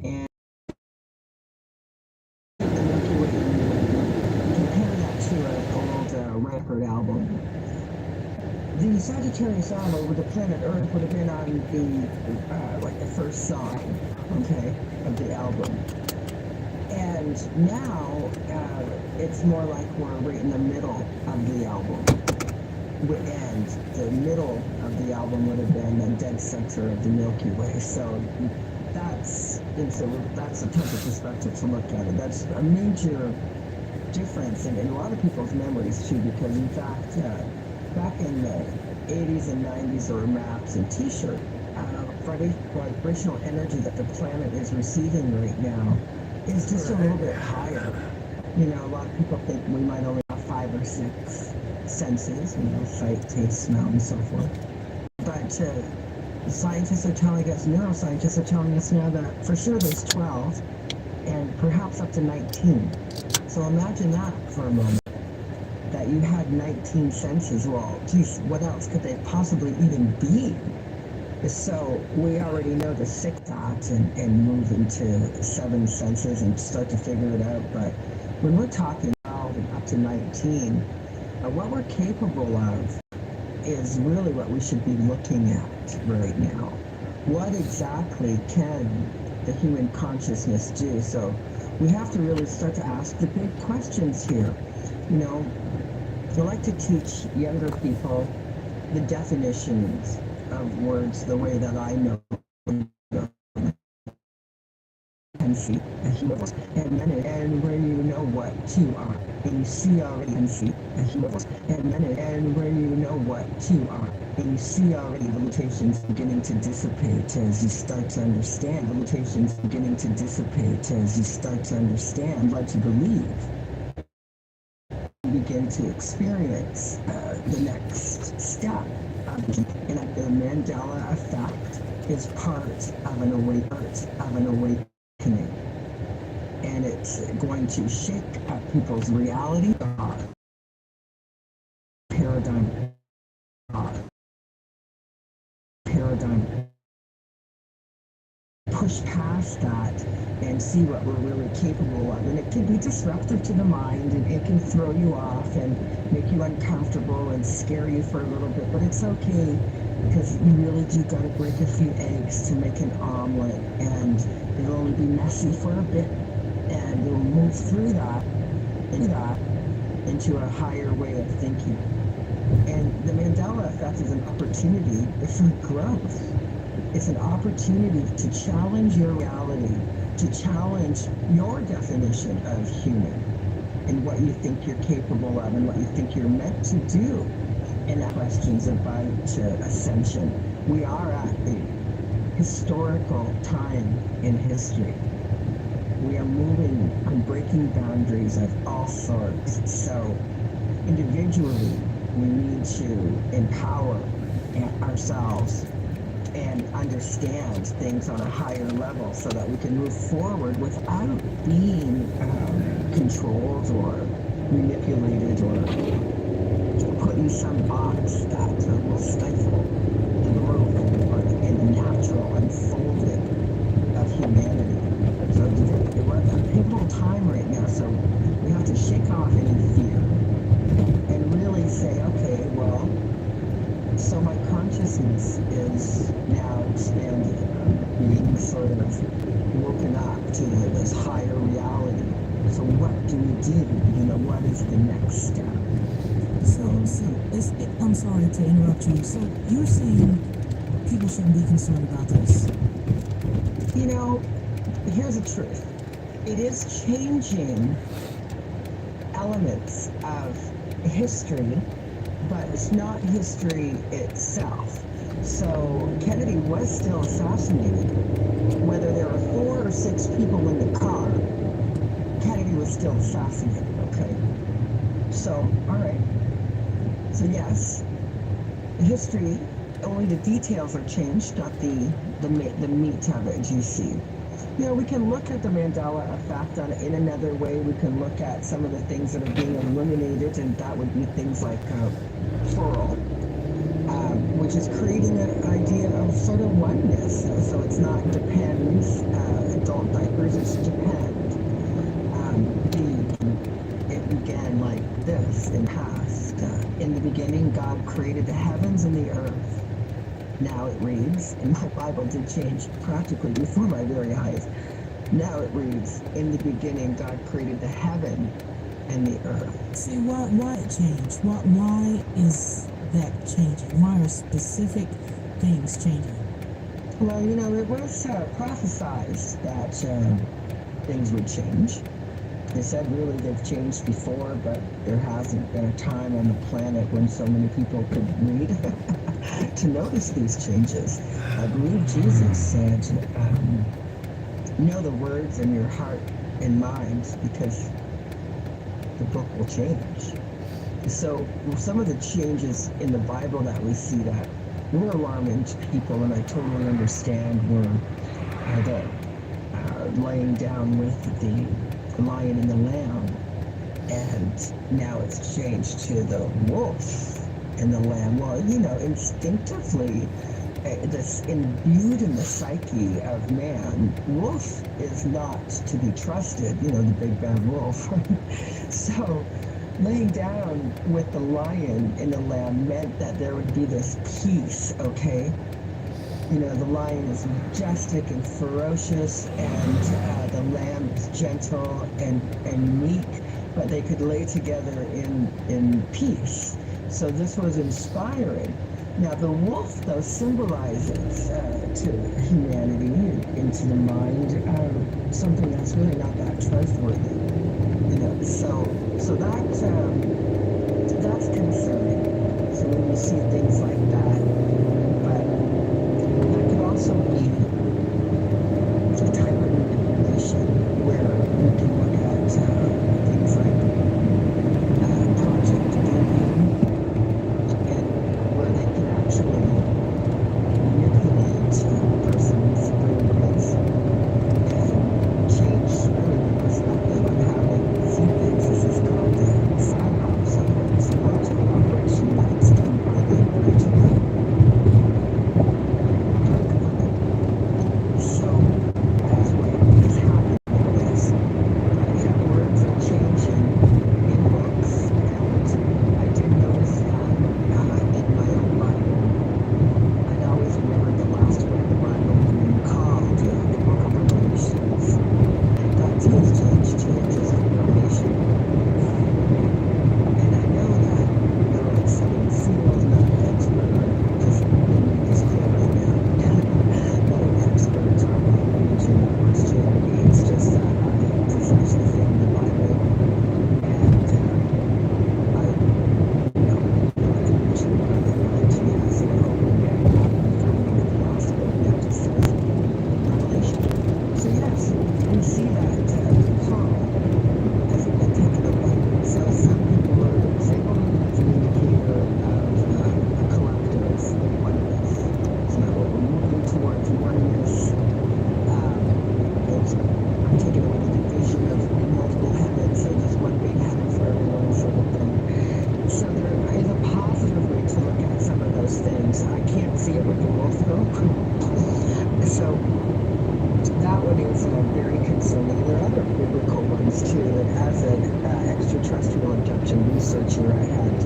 And compare that to an old record album. The Sagittarius album with the planet Earth would have been on the like the first song, okay, of the album. And now it's more like we're right in the middle of the album. And the middle of the album would have been the dead center of the Milky Way. So that's a type of perspective to look at it. That's a major difference in a lot of people's memories too, because in fact, back in the 80s and 90s, there were maps and t-shirt. Vibrational energy that the planet is receiving right now is just a little bit higher. You know, a lot of people think we might only have 5 or 6 senses, you know, sight, taste, smell, and so forth. But scientists are telling us, neuroscientists are telling us now that for sure there's 12 and perhaps up to 19. So imagine that for a moment, that you had 19 senses. Well, geez, what else could they possibly even be? So we already know to stick that and move into 7 senses and start to figure it out. But when we're talking 12 and up to 19, what we're capable of is really what we should be looking at right now. What exactly can the human consciousness do? So we have to really start to ask the big questions here. You know, I like to teach younger people the definitions of words the way that I know and see and where you know what you are and you see already and see and where you know what you are and you see already the limitations beginning to dissipate as you start to understand what you believe, you begin to experience the next step. And the Mandela effect is part of an awakening, and it's going to shake up people's reality, paradigm, push past that and see what we're really capable of. And it can be disruptive to the mind, and it can throw you off and make you uncomfortable and scare you for a little bit, but it's okay, because you really do got to break a few eggs to make an omelet, and it'll only be messy for a bit, and you'll move through that into a higher way of thinking. And the Mandela effect is an opportunity for growth. It's an opportunity to challenge your reality, to challenge your definition of human and what you think you're capable of and what you think you're meant to do. And that question's about ascension. We are at a historical time in history. We are moving and breaking boundaries of all sorts. So individually, we need to empower ourselves and understand things on a higher level so that we can move forward without being controlled or manipulated or put in some box that will stifle the growth and the natural unfolding of humanity. So we're at a pivotal time right now, so we have to shake off any fear and really say, okay, well, so my consciousness is now expanded, being sort of woken up to this higher reality. So what do we do? You know, what is the next step? I'm sorry to interrupt you. So you're saying people shouldn't be concerned about this? You know, here's the truth. It is changing elements of history, but it's not history itself. So Kennedy was still assassinated. Whether there were 4 or 6 people in the car, Kennedy was still assassinated, okay? So, all right. So yes, history, only the details are changed, not the meat of it, you see. You know, we can look at the Mandela effect in another way. We can look at some of the things that are being eliminated, and that would be things like plural, which is creating an idea of sort of oneness. So it's not depends, adult diapers, it's depend. It began like this in past. In the beginning, God created the heavens and the earth. Now it reads, and my Bible did change practically before my very eyes. Now it reads, in the beginning, God created the heaven and the earth. See, why it changed? Why is that changing? Why are specific things changing? Well, you know, it was prophesized that things would change. They said really they've changed before, but there hasn't been a time on the planet when so many people could read to notice these changes. I believe Jesus said, know the words in your heart and mind because the book will change. So some of the changes in the Bible that we see that were alarming to people, and I totally understand, were the laying down with the lion and the lamb, and now it's changed to the wolf and the lamb. Well, you know, instinctively, this imbued in the psyche of man, wolf is not to be trusted, you know, the big bad wolf. So laying down with the lion and the lamb meant that there would be this peace, okay? You know, the lion is majestic and ferocious, and the lamb is gentle and meek, but they could lay together in peace. So this was inspiring. Now, the wolf, though, symbolizes to humanity and to the mind something that's really not that trustworthy. You know, so that's concerning. So when you see things like that, but that could also be a type of manipulation where you can look at things like Project Blue Beam, and where they can actually manipulate a person's brainwaves and change really the perspective on how they see things. This is called the psyops, or psychological operation that's done by the original drug company. So that's what is happening is that words are changing in books, and I did notice that in my own Bible. I'd always remembered the last book of the Bible being called the Book of Revelations. That too has changed to just Revelation. And I know that there are like 7 seals, not an expert. Just let me make this clear right now. Not an expert on religion or Christianity. It's just that I profess the faith in the Bible. And I know that religion has an open and confirming of the gospel that just says Revelation. So yes, we see that Paul has been taken away. So some people are saying, oh, that's an indicator of a collective oneness. So now we're moving towards oneness. I'm taking away the division of multiple heavens, so there's one big heaven for everyone sort of thing. So there is a positive way to look at some of those things. I can't see it with the wolf though. So that one is very concerning. There are other biblical ones too. And as an extraterrestrial abduction researcher, I had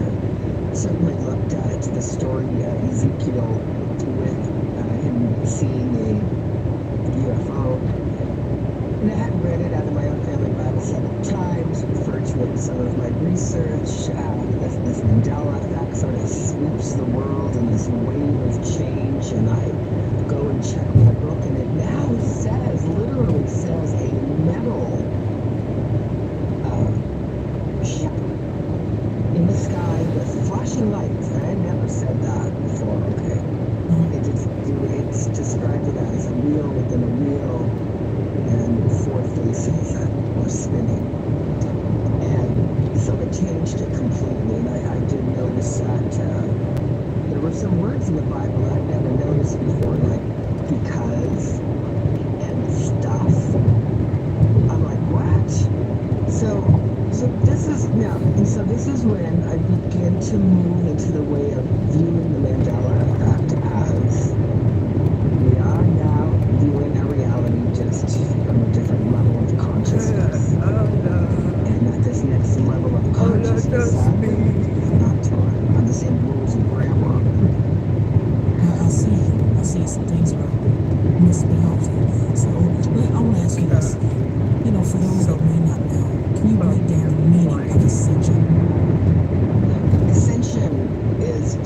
certainly looked at the story Ezekiel with him seeing a UFO. And I had read it out of my own family Bible several times, referred to it in some of my research. This Mandela effect sort of sweeps the world in this wave of change, and I go and check my book, and it now says, literally says, a metal ship in the sky with flashing lights. And I never said that before, okay? It's described it as a wheel within a wheel, and 4 faces that were spinning. And so it changed it completely. And I did notice that there were some words in the Bible I'd never noticed before, like because and stuff. I'm like, what? So this is now, and so this is when I begin to move into the way of viewing the Mandela effect as we are now viewing a reality just from a different level of consciousness. And at this next level of consciousness, we're not on the same rules of grammar. I see some things are misbalanced. So I want to ask you this. You know, for those that may not know, can you break down the meaning of ascension? Ascension is the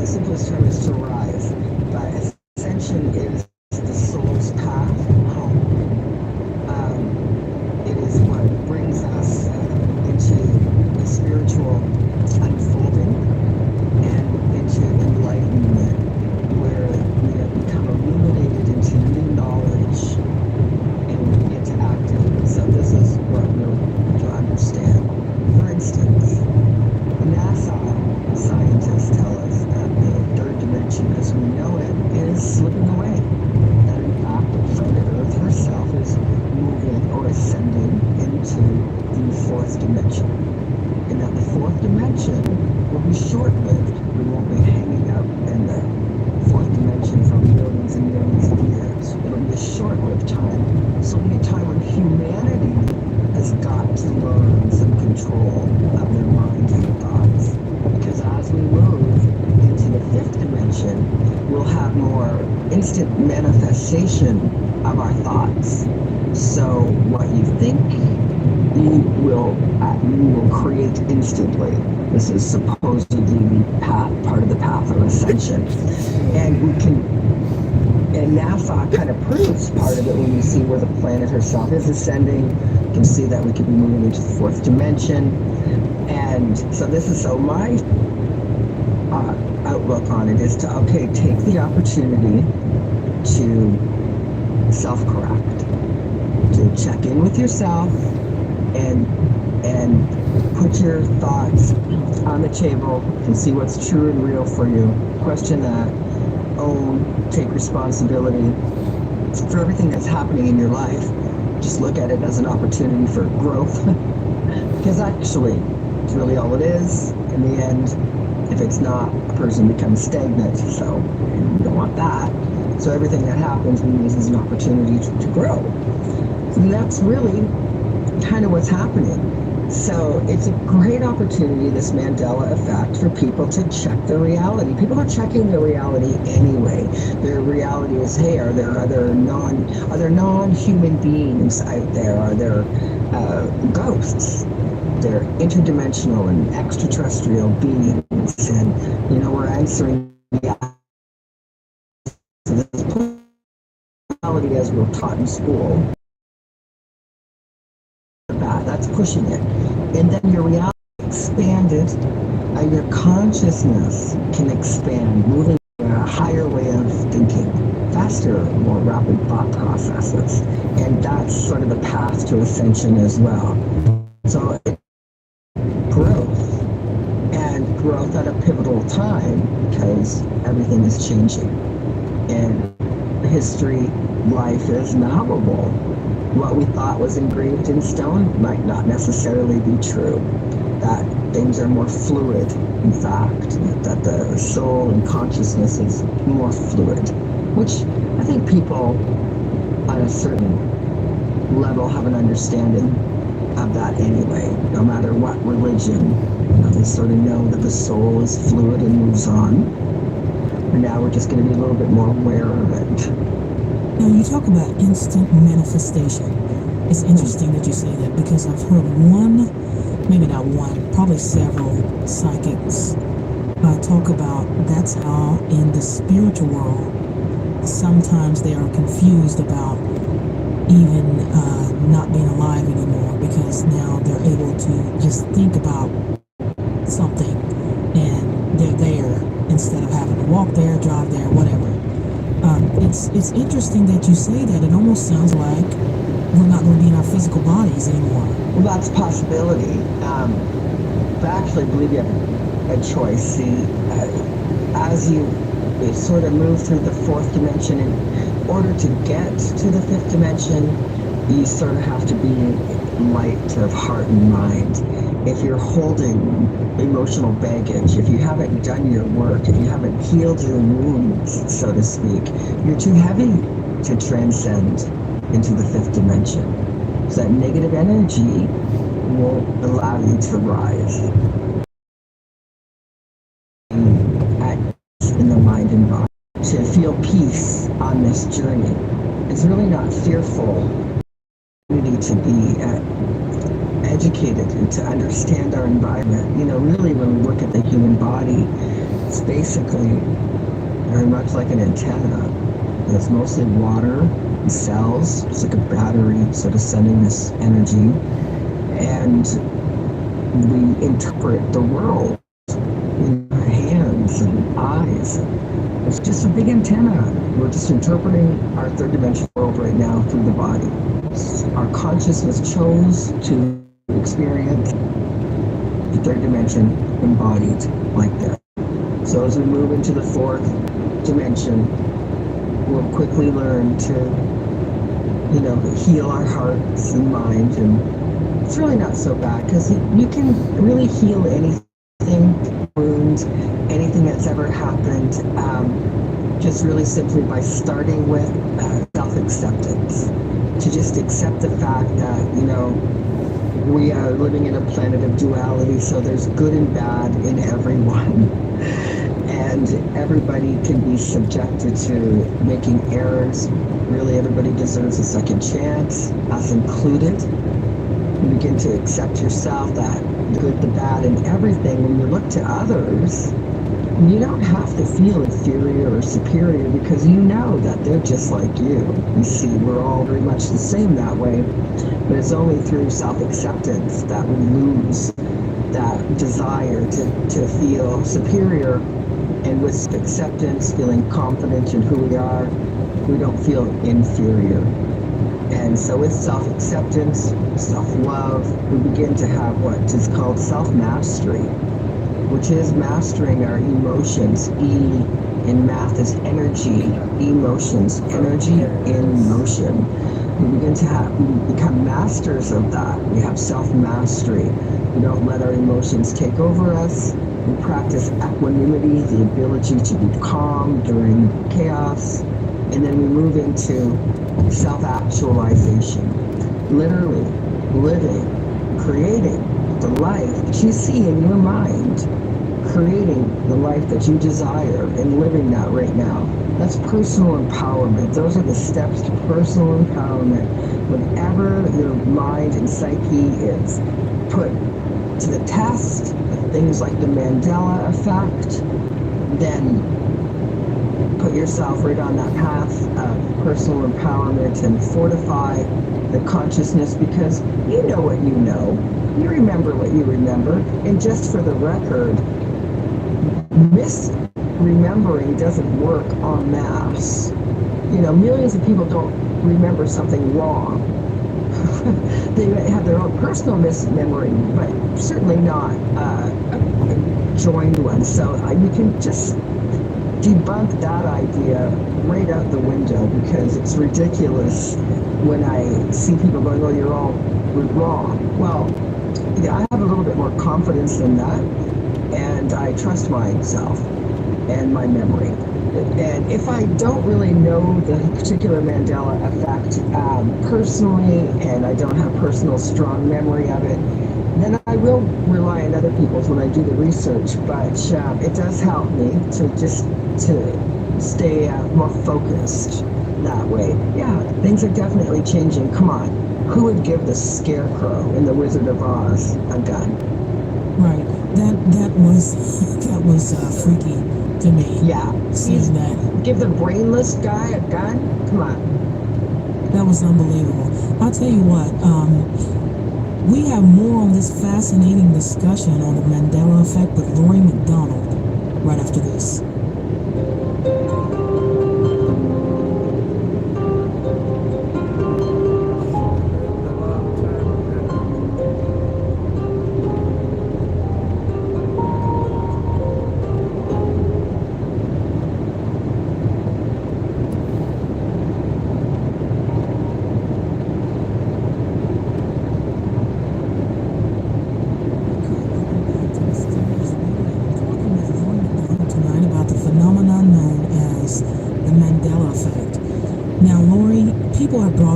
simplest term is to rise, but ascension is the soul's path home. It is dimension will be short-lived. We won't be hanging out in the fourth dimension for millions and millions of years. It'll be a short-lived time. So it'll be a time when humanity has got to learn some control of their minds and thoughts. Because as we move into the fifth dimension, we'll have more instant manifestation of our thoughts. So what you think, you will create instantly. This is supposedly the part of the path of ascension. And NASA kind of proves part of it when you see where the planet herself is ascending. You can see that we could be moving into the fourth dimension. And so my outlook on it is to, take the opportunity to self-correct, to check in with yourself and put your thoughts on the table and see what's true and real for you. Question that, own, take responsibility for everything that's happening in your life. Just look at it as an opportunity for growth. Because actually, it's really all it is. In the end, if it's not, a person becomes stagnant. So you don't want that. So everything that happens we use as an opportunity to grow. And that's really kind of what's happening. So it's a great opportunity, this Mandela effect, for people to check their reality. People are checking their reality anyway. Their reality is, hey, are there non-human beings out there? Are there ghosts? They're interdimensional and extraterrestrial beings, and we're answering to this reality as we're taught in school. That's pushing it. And then your reality expanded, your consciousness can expand, moving to a higher way of thinking, faster, more rapid thought processes. And that's sort of the path to ascension as well. So growth at a pivotal time, because everything is changing. And history, life is malleable. What we thought was engraved in stone might not necessarily be true. That things are more fluid, in fact, that the soul and consciousness is more fluid, which I think people on a certain level have an understanding of that anyway, no matter what religion. They sort of know that the soul is fluid and moves on. And now we're just going to be a little bit more aware of it. Now, you talk about instant manifestation. It's interesting that you say that, because I've heard probably several psychics talk about that's how in the spiritual world sometimes they are confused about even not being alive anymore, because now they're able to just think about something and they're there instead of having to walk there, drive there, whatever. It's interesting that you say that. It almost sounds like we're not going to be in our physical bodies anymore. Well, that's a possibility. I actually believe you have a choice. See, as you sort of move through the fourth dimension, in order to get to the fifth dimension, you sort of have to be light of heart and mind. If you're holding emotional baggage, if you haven't done your work, if you haven't healed your wounds, so to speak, you're too heavy to transcend into the fifth dimension. So that negative energy won't allow you to rise. In the mind and body. To feel peace on this journey. It's really not fearful. We need to be educated and to understand our environment. Really when we look at the human body, it's basically very much like an antenna. It's mostly water and cells. It's like a battery sort of sending this energy. And we interpret the world in our hands and eyes. It's just a big antenna. We're just interpreting our third dimensional world right now through the body. Our consciousness chose to experience the third dimension embodied like that. So as we move into the fourth dimension, we'll quickly learn to, heal our hearts and minds. And it's really not so bad, because you can really heal anything happened, anything that's ever happened, just really simply by starting with self-acceptance. To just accept the fact that, we are living in a planet of duality, so there's good and bad in everyone. And everybody can be subjected to making errors. Really, everybody deserves a second chance, us included. You begin to accept yourself, that the good, the bad, and everything. When you look to others, you don't have to feel inferior or superior, because you know that they're just like you. You see, we're all very much the same that way. But it's only through self-acceptance that we lose that desire to feel superior. And with acceptance, feeling confident in who we are, we don't feel inferior. And so with self-acceptance, self-love, we begin to have what is called self-mastery, which is mastering our emotions. E in math is energy, emotions, energy in motion. We begin to become masters of that. We have self-mastery. We don't let our emotions take over us. We practice equanimity, the ability to be calm during chaos. And then we move into self-actualization. Literally living, creating the life that you see in your mind, creating the life that you desire and living that right now. That's personal empowerment. Those are the steps to personal empowerment. Whenever your mind and psyche is put to the test, things like the Mandela effect, then put yourself right on that path of personal empowerment and fortify the consciousness, because you know what you know. You remember what you remember. And just for the record, misremembering doesn't work en masse. Millions of people don't remember something wrong. They have their own personal mismemory, but certainly not a joined one. So you can just debunk that idea right out the window, because it's ridiculous when I see people going, "Oh, you're all wrong." Well, I have a little bit more confidence in that, and I trust myself and my memory. And if I don't really know the particular Mandela effect personally, and I don't have personal strong memory of it, then I will rely on other people's when I do the research. But it does help me to stay more focused that way. Yeah, things are definitely changing. Come on, who would give the Scarecrow in The Wizard of Oz a gun? Right. That was freaky to me. Yeah. Seeing that. Give the brainless guy a gun? Come on. That was unbelievable. I'll tell you what, we have more on this fascinating discussion on the Mandela effect with Lori McDonald right after this.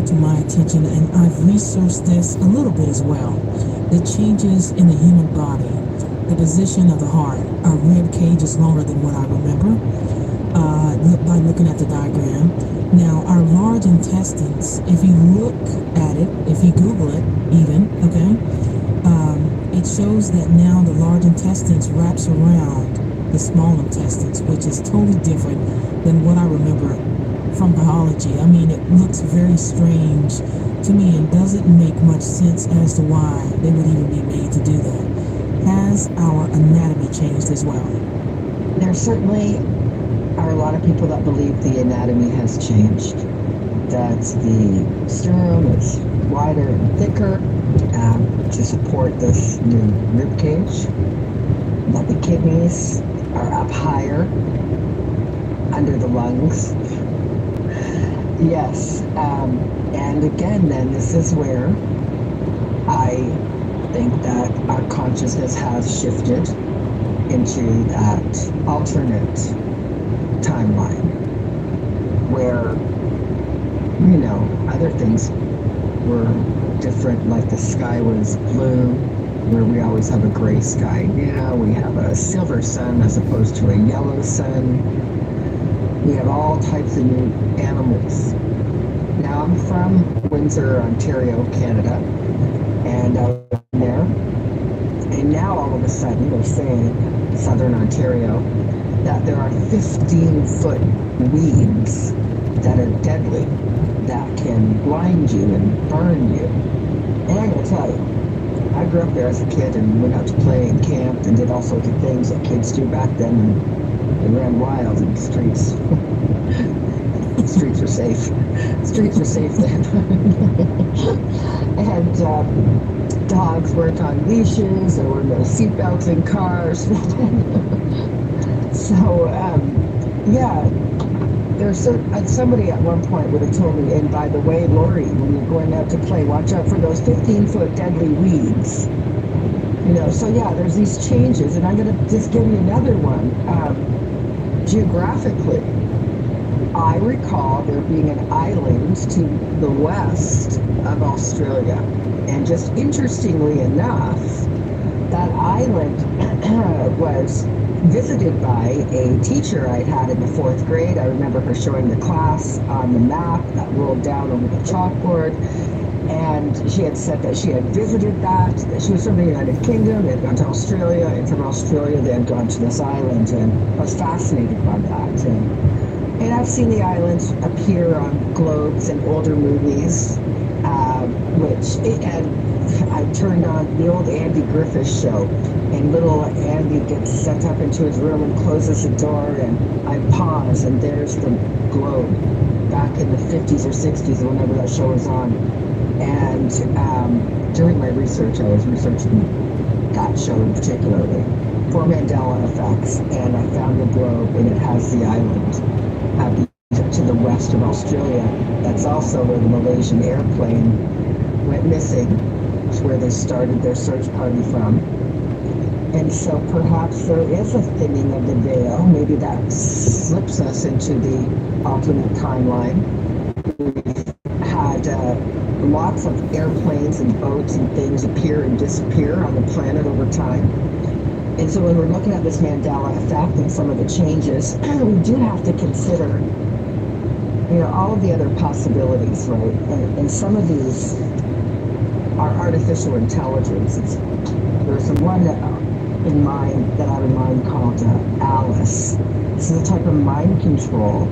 To my attention, and I've researched this a little bit as well. The changes in the human body, the position of the heart. Our rib cage is longer than what I remember by looking at the diagram. Now, our large intestines, if you look at it, if you Google it even, okay, it shows that now the large intestines wraps around the small intestines, which is totally different than what I remember from biology. I mean, it looks very strange to me and doesn't make much sense as to why they would even be made to do that. Has our anatomy changed as well? There certainly are a lot of people that believe the anatomy has changed, that the sternum is wider and thicker to support this new rib cage, that the kidneys are up higher under the lungs. Yes, and again, then this is where I think that our consciousness has shifted into that alternate timeline where, other things were different, like the sky was blue, where we always have a gray sky. Now we have a silver sun as opposed to a yellow sun. We have all types of new animals. Now I'm from Windsor, Ontario, Canada, and out there. And now all of a sudden they're saying, Southern Ontario, that there are 15-foot weeds that are deadly, that can blind you and burn you. And I'm going to tell you, I grew up there as a kid and went out to play and camped and did all sorts of things that kids do back then, and ran wild in the streets. Streets were safe. Streets were safe then. And dogs weren't on leashes. There were no seatbelts in cars. So, yeah, there's somebody at one point would have told me, and by the way, Lori, when you're going out to play, watch out for those 15-foot deadly weeds. So yeah, there's these changes, and I'm going to just give you another one. Geographically, I recall there being an island to the west of Australia, and just interestingly enough, that island was visited by a teacher I'd had in the 4th grade. I remember her showing the class on the map that rolled down over the chalkboard, and she had said that she had visited that she was from the United Kingdom, they had gone to Australia, and from Australia they had gone to this island, and I was fascinated by that. And I've seen the island appear on globes and older movies, and I turned on the old Andy Griffith show, and little Andy gets sent up into his room and closes the door, and I pause, and there's the globe back in the 50s or 60s, whenever that show was on. And during my research, I was researching that show particularly for Mandela effects, and I found the globe, and it has the island to the west of Australia. That's also where the Malaysian airplane went missing. It's where they started their search party from. And so perhaps there is a thinning of the veil. Maybe that slips us into the alternate timeline. We've had lots of airplanes and boats and things appear and disappear on the planet over time. And so when we're looking at this Mandela effect and some of the changes, we do have to consider, all of the other possibilities, right? And some of these are artificial intelligences. There's one in mind that I would mind called Alice. This is a type of mind control,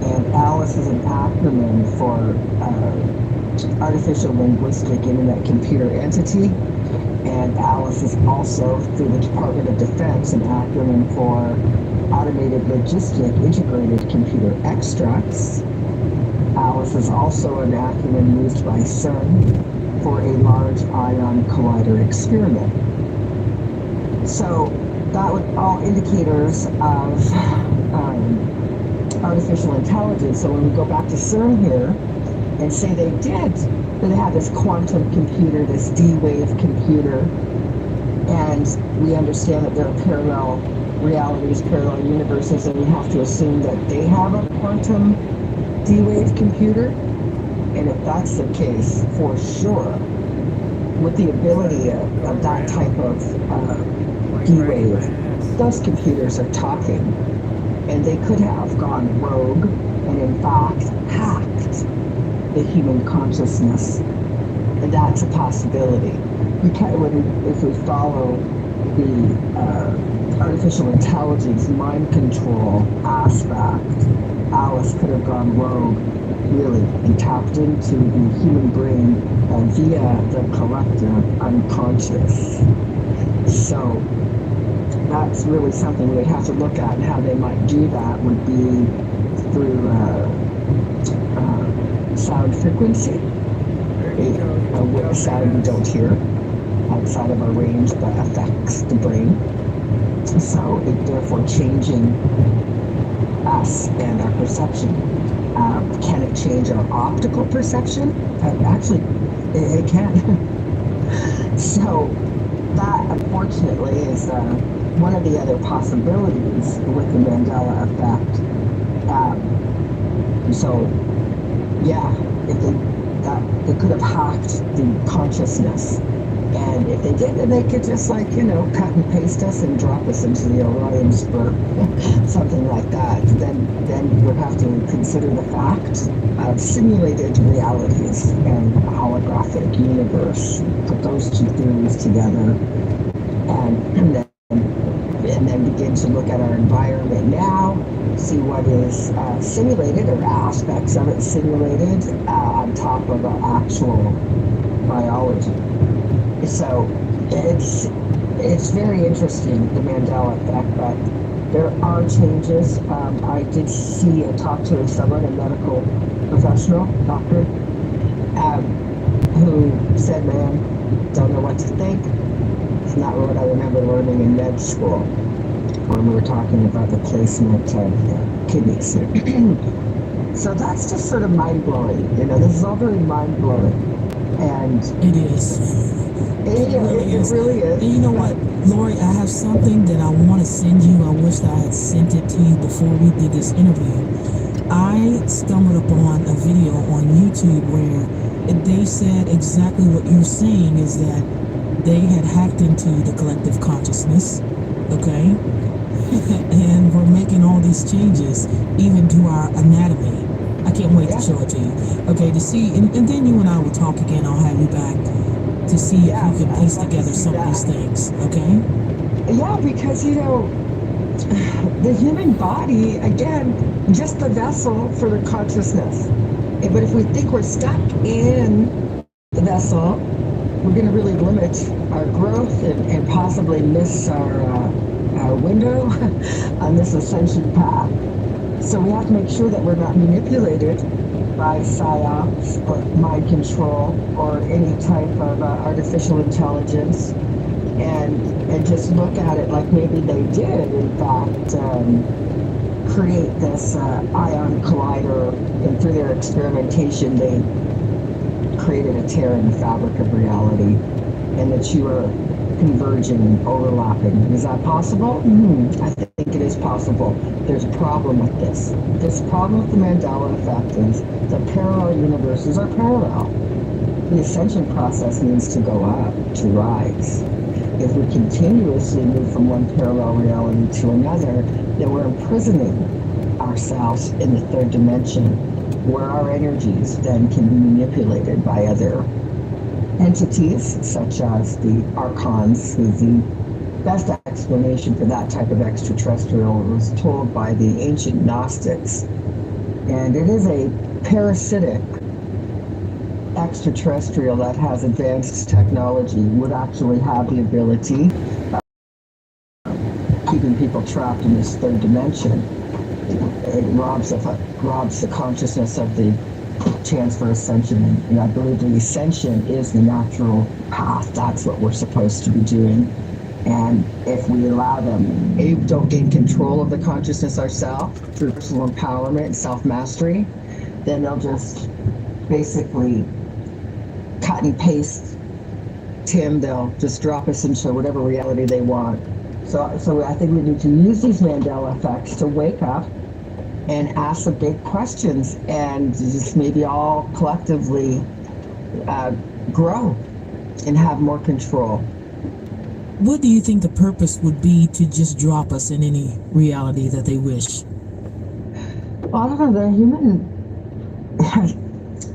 and Alice is an acronym for Artificial Linguistic Internet Computer Entity. And Alice is also, through the Department of Defense, an acronym for Automated Logistic Integrated Computer Extracts. Alice is also an acronym used by CERN for a Large Ion Collider Experiment. So that would all indicators of artificial intelligence. So when we go back to CERN here and say they had this quantum computer, this D-wave computer, and we understand that there are parallel realities, parallel universes, and we have to assume that they have a quantum D-wave computer. And if that's the case, for sure, with the ability of that type of D-wave, those computers are talking, and they could have gone rogue and in fact hacked the human consciousness. And that's a possibility. If we follow the artificial intelligence mind control aspect, Alice could have gone rogue, really, and tapped into the human brain via the collective unconscious. So that's really something we would have to look at, and how they might do that would be through sound frequency, a sound we don't hear outside of our range that affects the brain. So it therefore changing us and our perception. Can it change our optical perception? Actually, it can. So that, unfortunately, is one of the other possibilities with the Mandela effect, so yeah, if they could have hacked the consciousness. And if they did, then they could just cut and paste us and drop us into the Orion spur, something like that. Then we'd have to consider the fact of simulated realities and a holographic universe. Put those two theories together, and then begin to look at our environment now, see what is simulated or aspects of it simulated on top of the actual biology. So it's very interesting, the Mandela effect, but there are changes. I did talk to someone, a medical professional, doctor, who said, man, don't know what to think. It's not what I remember learning in med school when we were talking about the placement of kidneys. So that's just sort of mind-blowing. This is all very mind-blowing. And it is. It really is. And you know what, Lori, I have something that I want to send you. I wish I had sent it to you before we did this interview. I stumbled upon a video on YouTube where they said exactly what you're saying, is that they had hacked into the collective consciousness, okay? And we're making all these changes, even to our anatomy. I can't wait to show it to you. Okay, to see, and then you and I will talk again. I'll have you back to see if we can piece together some of these things, okay? Yeah, because, the human body, again, just the vessel for the consciousness. But if we think we're stuck in the vessel, we're going to really limit our growth and possibly miss our window on this ascension path. So we have to make sure that we're not manipulated by psyops or mind control or any type of artificial intelligence, and just look at it like maybe they did, in fact, create this ion collider, and through their experimentation they created a tear in the fabric of reality, and that you are converging and overlapping. Is that possible? I think it is possible. There's a problem with this. This problem with the Mandela effect is the parallel universes are parallel. The ascension process needs to go up, to rise. If we continuously move from one parallel reality to another, then we're imprisoning ourselves in the third dimension, where our energies then can be manipulated by other entities, such as the archons, who the best explanation for that type of extraterrestrial was told by the ancient Gnostics. And it is a parasitic extraterrestrial that has advanced technology, would actually have the ability of keeping people trapped in this third dimension. It robs the consciousness of the chance for ascension, and I believe the ascension is the natural path. That's what we're supposed to be doing. And if we allow them, don't gain control of the consciousness ourselves through personal empowerment and self-mastery, then they'll just basically cut and paste Tim. They'll just drop us into whatever reality they want. So I think we need to use these Mandela effects to wake up and ask the big questions, and just maybe all collectively grow and have more control. What do you think the purpose would be to just drop us in any reality that they wish? Well, I don't know,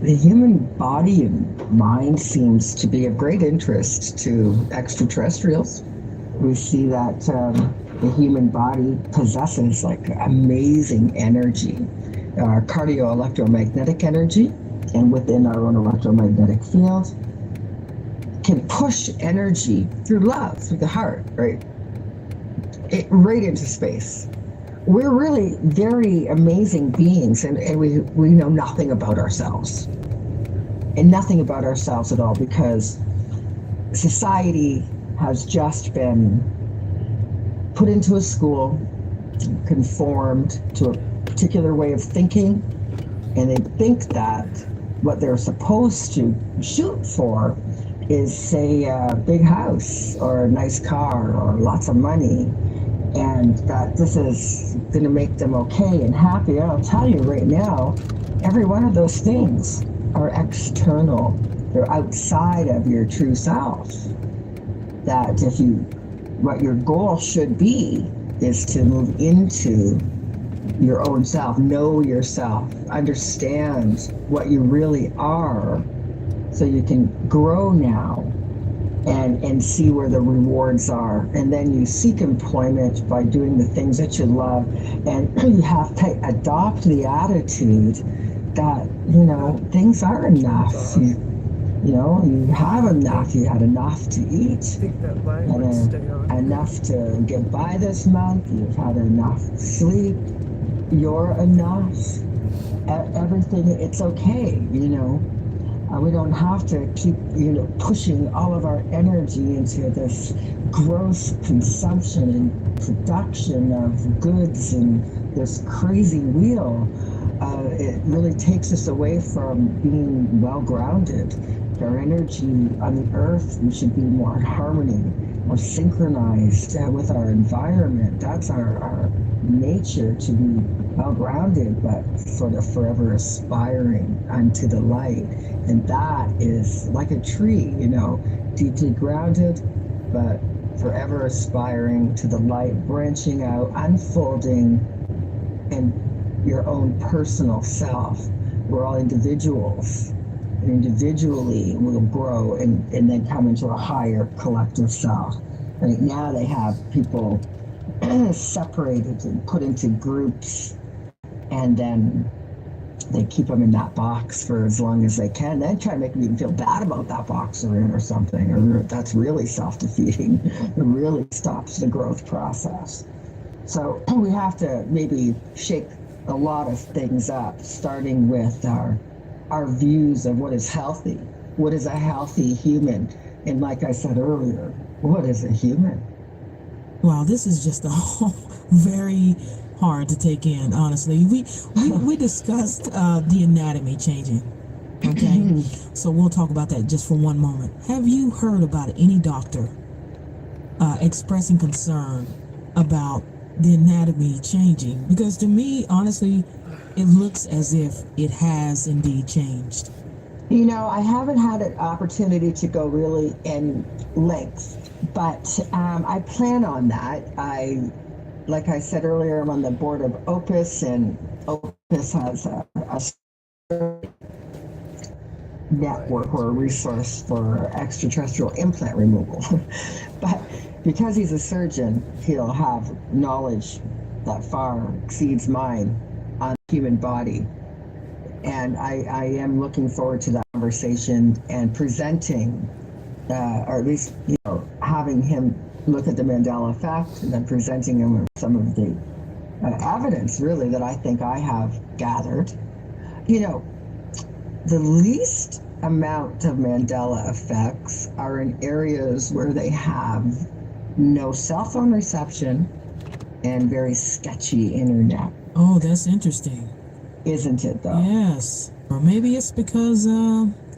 the human body and mind seems to be of great interest to extraterrestrials. We see that the human body possesses amazing energy, our cardio-electromagnetic energy, and within our own electromagnetic field, can push energy through love, through the heart, right into space. We're really very amazing beings, and we know nothing about ourselves. And nothing about ourselves at all, because society has just been put into a school, conformed to a particular way of thinking, and they think that what they're supposed to shoot for is, say, a big house or a nice car or lots of money, and that this is going to make them okay and happy. And I'll tell you right now, every one of those things are external. They're outside of your true self. That if you, what your goal should be is to move into your own self, know yourself, understand what you really are, so you can grow now and see where the rewards are. And then you seek employment by doing the things that you love. And you have to adopt the attitude that, things are enough. You have enough. You had enough to eat, and enough to get by this month. You've had enough sleep. You're enough. Everything, it's okay, we don't have to keep, pushing all of our energy into this gross consumption and production of goods and this crazy wheel. It really takes us away from being well grounded. Our energy on the earth, we should be more in harmony, more synchronized with our environment. That's our nature, to be well grounded, but sort of forever aspiring unto the light. And that is like a tree, deeply grounded, but forever aspiring to the light, branching out, unfolding in your own personal self. We're all individuals, and individually we'll grow and then come into a higher collective self. Right now they have people separated and put into groups, and then they keep them in that box for as long as they can, then try to make them even feel bad about that box they're in or something, or that's really self-defeating. It really stops the growth process. So we have to maybe shake a lot of things up, starting with our views of what is healthy. What is a healthy human? And like I said earlier, what is a human? Wow, this is just very hard to take in, honestly. We discussed the anatomy changing. Okay, so we'll talk about that just for one moment. Have you heard about any doctor expressing concern about the anatomy changing? Because to me, honestly, it looks as if it has indeed changed. I haven't had an opportunity to go really in length, but I plan on that. Like I said earlier, I'm on the board of Opus, and Opus has a network or a resource for extraterrestrial implant removal. But because he's a surgeon, he'll have knowledge that far exceeds mine on the human body. And I am looking forward to that conversation and presenting, or at least, having him look at the Mandela effect and then presenting him with some of the evidence, really, that I think I have gathered. The least amount of Mandela effects are in areas where they have no cell phone reception and very sketchy internet. Oh, that's interesting. Isn't it, though? Yes. Or maybe it's because,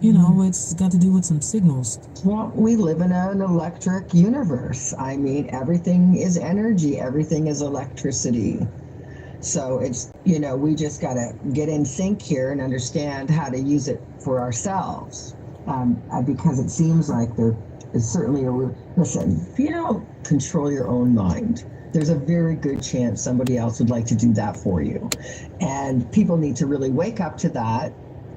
it's got to do with some signals. Well, we live in an electric universe. I mean, everything is energy. Everything is electricity. So it's, we just got to get in sync here and understand how to use it for ourselves. Because it seems like there is certainly listen, if you don't control your own mind, there's a very good chance somebody else would like to do that for you. And people need to really wake up to that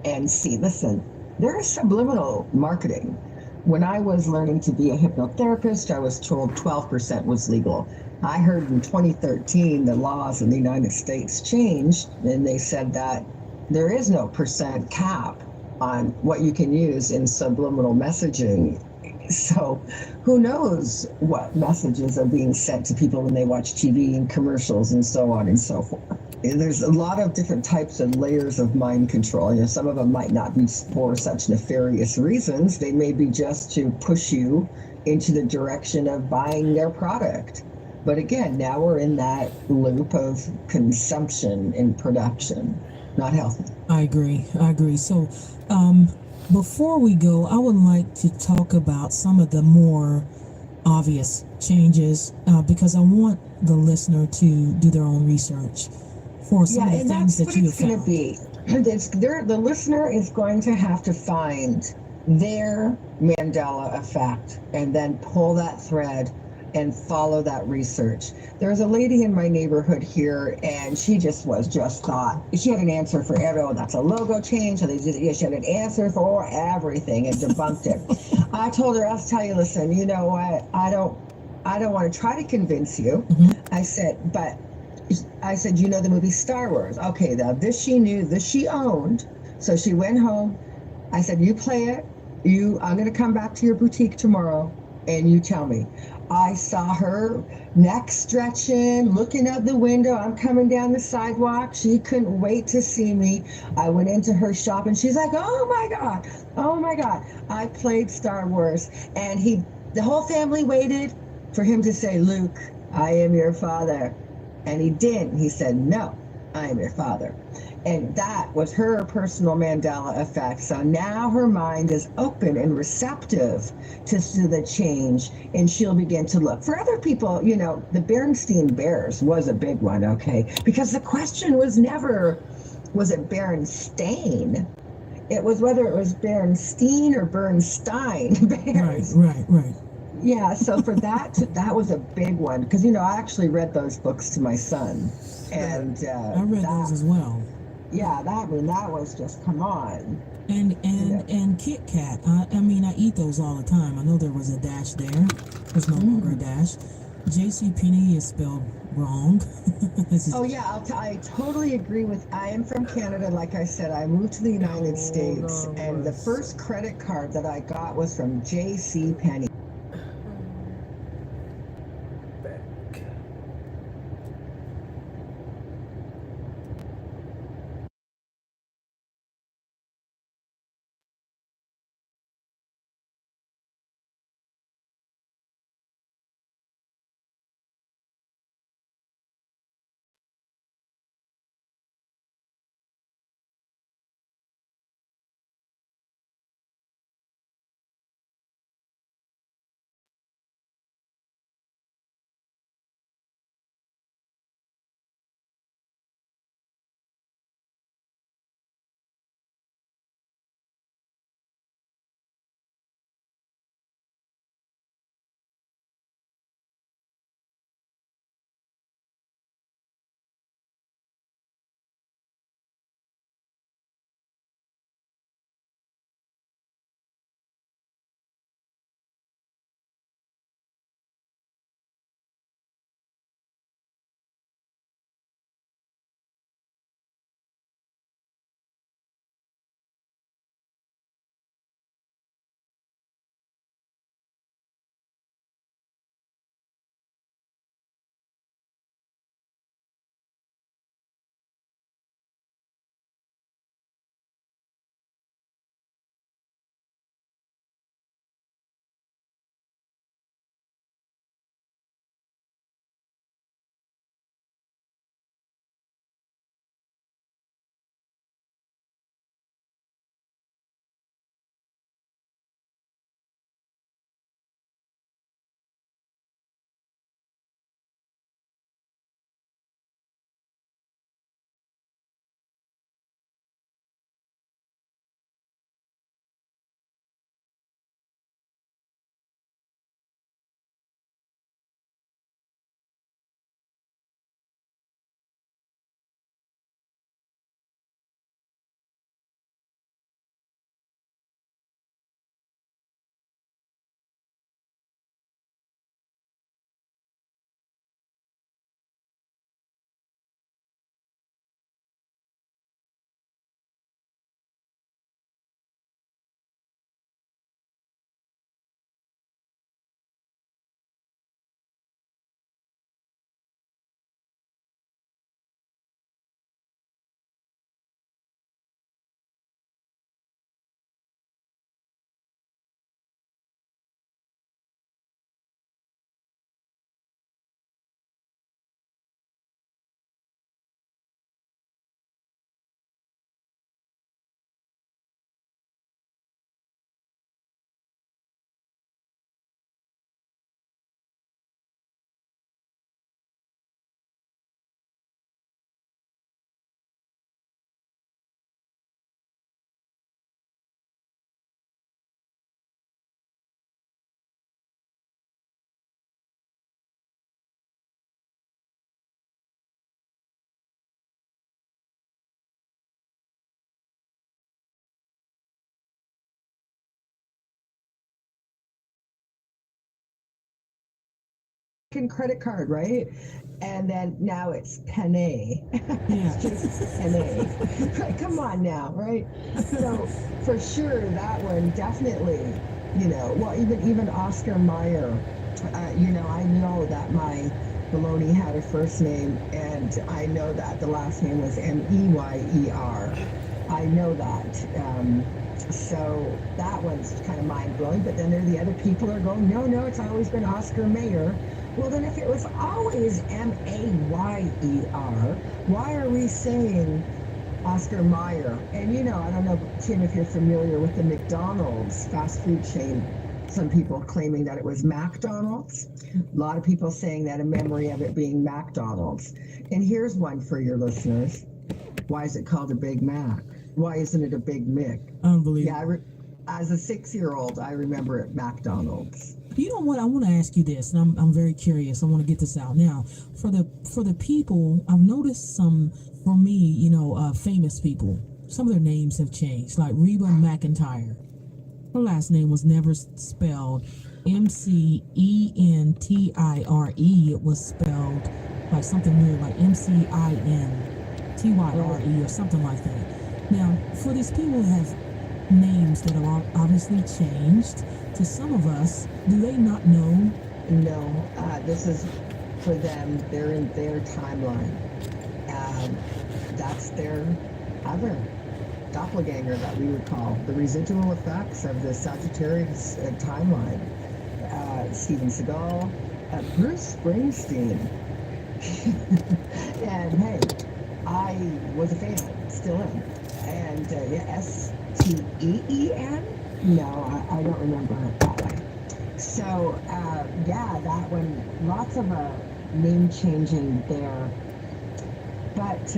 and see, listen, there is subliminal marketing. When I was learning to be a hypnotherapist, I was told 12% was legal. I heard in 2013 the laws in the United States changed, and they said that there is no percent cap on what you can use in subliminal messaging. So who knows what messages are being sent to people when they watch TV and commercials and so on and so forth. There's a lot of different types and layers of mind control. Some of them might not be for such nefarious reasons. They may be just to push you into the direction of buying their product. But again, now we're in that loop of consumption and production. Not healthy. I agree. So, before we go, I would like to talk about some of the more obvious changes because I want the listener to do their own research for some Yeah, of the and things that's that what you it's have going to found. be. The listener is going to have to find their Mandela effect and then pull that thread and follow that research. There's a lady in my neighborhood here, and she just thought she had an answer for everyone. That's a logo change. So she had an answer for everything and debunked it. I told her, I'll tell you, listen, you know what? I don't want to try to convince you. Hmm. I said, you know the movie Star Wars. Okay, now this she knew, this she owned. So she went home. I said, you play it. I'm gonna come back to your boutique tomorrow and you tell me. I saw her neck stretching, looking out the window. I'm coming down the sidewalk. She couldn't wait to see me. I went into her shop and she's like, oh my God, oh my God. I played Star Wars. And the whole family waited for him to say, Luke, I am your father. And he didn't. He said, no, I am your father. And that was her personal Mandela effect. So now her mind is open and receptive to the change, and she'll begin to look. For other people, the Bernstein Bears was a big one, okay? Because the question was never, was it Berenstain? It was whether it was Bernstein or Bernstein Right, Bears. right, right. Yeah, so for that was a big one because I actually read those books to my son, and I read that those as well. yeah, that was just come on, And you and know. and Kit Kat. I mean, I eat those all the time. I know there was a dash there. There's no longer a Mm. dash. J.C. Penney is spelled wrong. This is Oh yeah, I totally agree with. I am from Canada, like I said. I moved to the United States, and the first credit card that I got was from J.C. Penney. credit card, right? And then now it's Penne. Yeah. It's just Penne. Like, come on now, right? So for sure, that one definitely, well, even Oscar Mayer, I know that my Maloney had a first name, and I know that the last name was Meyer. I know that. So that one's kind of mind blowing. But then there are the other people who are going, no, it's always been Oscar Mayer. Well, then if it was always Mayer, why are we saying Oscar Mayer? And I don't know, Tim, if you're familiar with the McDonald's fast food chain. Some people claiming that it was McDonald's. A lot of people saying that in memory of it being McDonald's. And here's one for your listeners. Why is it called a Big Mac? Why isn't it a Big Mick? Unbelievable. Yeah, as a 6-year-old, I remember it McDonald's. You know what? I want to ask you this, and I'm very curious. I want to get this out now. For the people, I've noticed some, for me, famous people. Some of their names have changed, like Reba McEntire. Her last name was never spelled Mcentire. It was spelled like something weird, like McintYre or something like that. Now, for these people who have names that are obviously changed, to some of us, do they not know? No, this is for them. They're in their timeline. That's their other doppelganger that we would call the residual effects of the Sagittarius timeline. Steven Seagal, Bruce Springsteen. And hey, I was a fan, still am. And Steen? No, I don't remember it that way. So, that one, lots of name changing there. But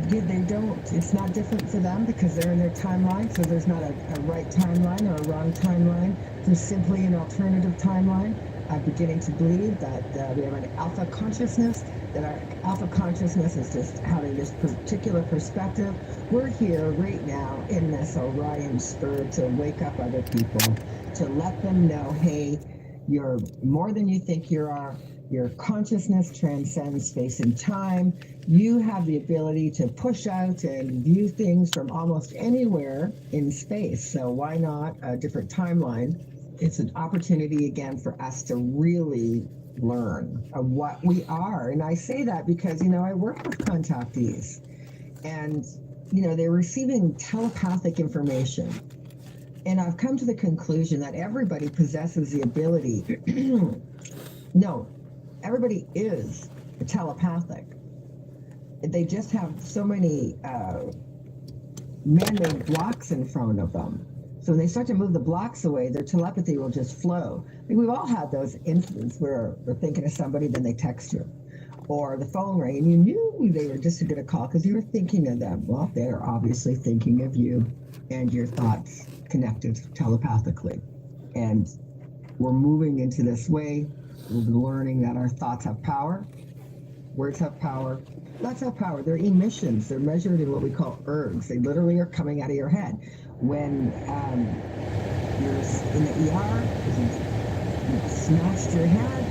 they don't, it's not different for them because they're in their timeline. So there's not a right timeline or a wrong timeline. There's simply an alternative timeline. I'm beginning to believe that we have an alpha consciousness, that our alpha consciousness is just having this particular perspective. We're here right now in this Orion spur to wake up other people, to let them know, hey, you're more than you think you are. Your consciousness transcends space and time. You have the ability to push out and view things from almost anywhere in space. So why not a different timeline? It's an opportunity again for us to really learn of what we are. And I say that because, I work with contactees and, they're receiving telepathic information. And I've come to the conclusion that everybody possesses the ability. No, everybody is telepathic. They just have so many man-made blocks in front of them. So when they start to move the blocks away, their telepathy will just flow. I mean, we've all had those incidents where they're thinking of somebody, then they text you. Or the phone rang and you knew they were just going to call because you were thinking of them. Well, they're obviously thinking of you and your thoughts connected telepathically. And we're moving into this way. We've been learning that our thoughts have power. Words have power. Thoughts have power. They're emissions. They're measured in what we call ergs. They literally are coming out of your head. When you're in the ER, you smashed your head,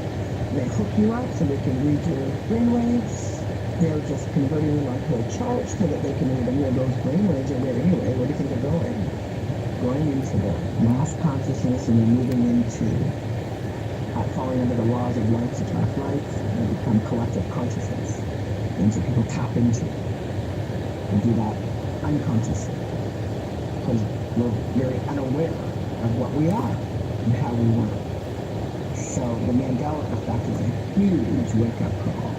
they hook you up so they can read your brainwaves. They're just converting them onto a chart so that they can read them. Those brainwaves are there anyway. Where do you think they're going? Going into the mass consciousness, and they're moving into falling under the laws of life attract life and become collective consciousness. And so people tap into it and do that unconsciously. Because we're very unaware of what we are and how we work. So the Mandela effect is a huge wake-up call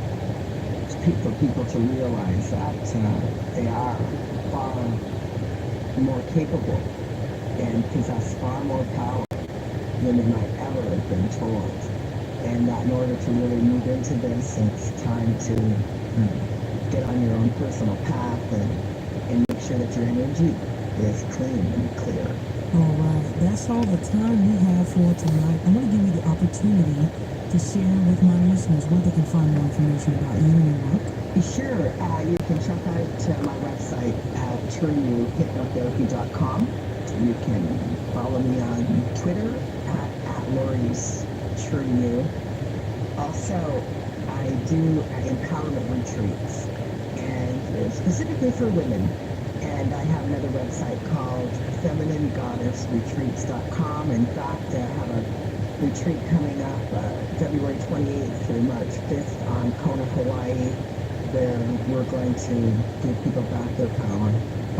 for people to realize that they are far more capable and possess far more power than they might ever have been told. And that in order to really move into this, it's time to get on your own personal path and make sure that your energy is clean and clear. All right, that's all the time we have for tonight. I'm going to give you the opportunity to share with my listeners where they can find more information about you and your work. Sure, you can check out my website at turnyourhypnotherapy.com. You can follow me on Twitter at Lori's Turn You. Also, I do empowerment retreats, and specifically for women. And I have another website called femininegoddessretreats.com. In fact, I have a retreat coming up February 28th through March 5th on Kona, Hawaii, where we're going to give people back their power.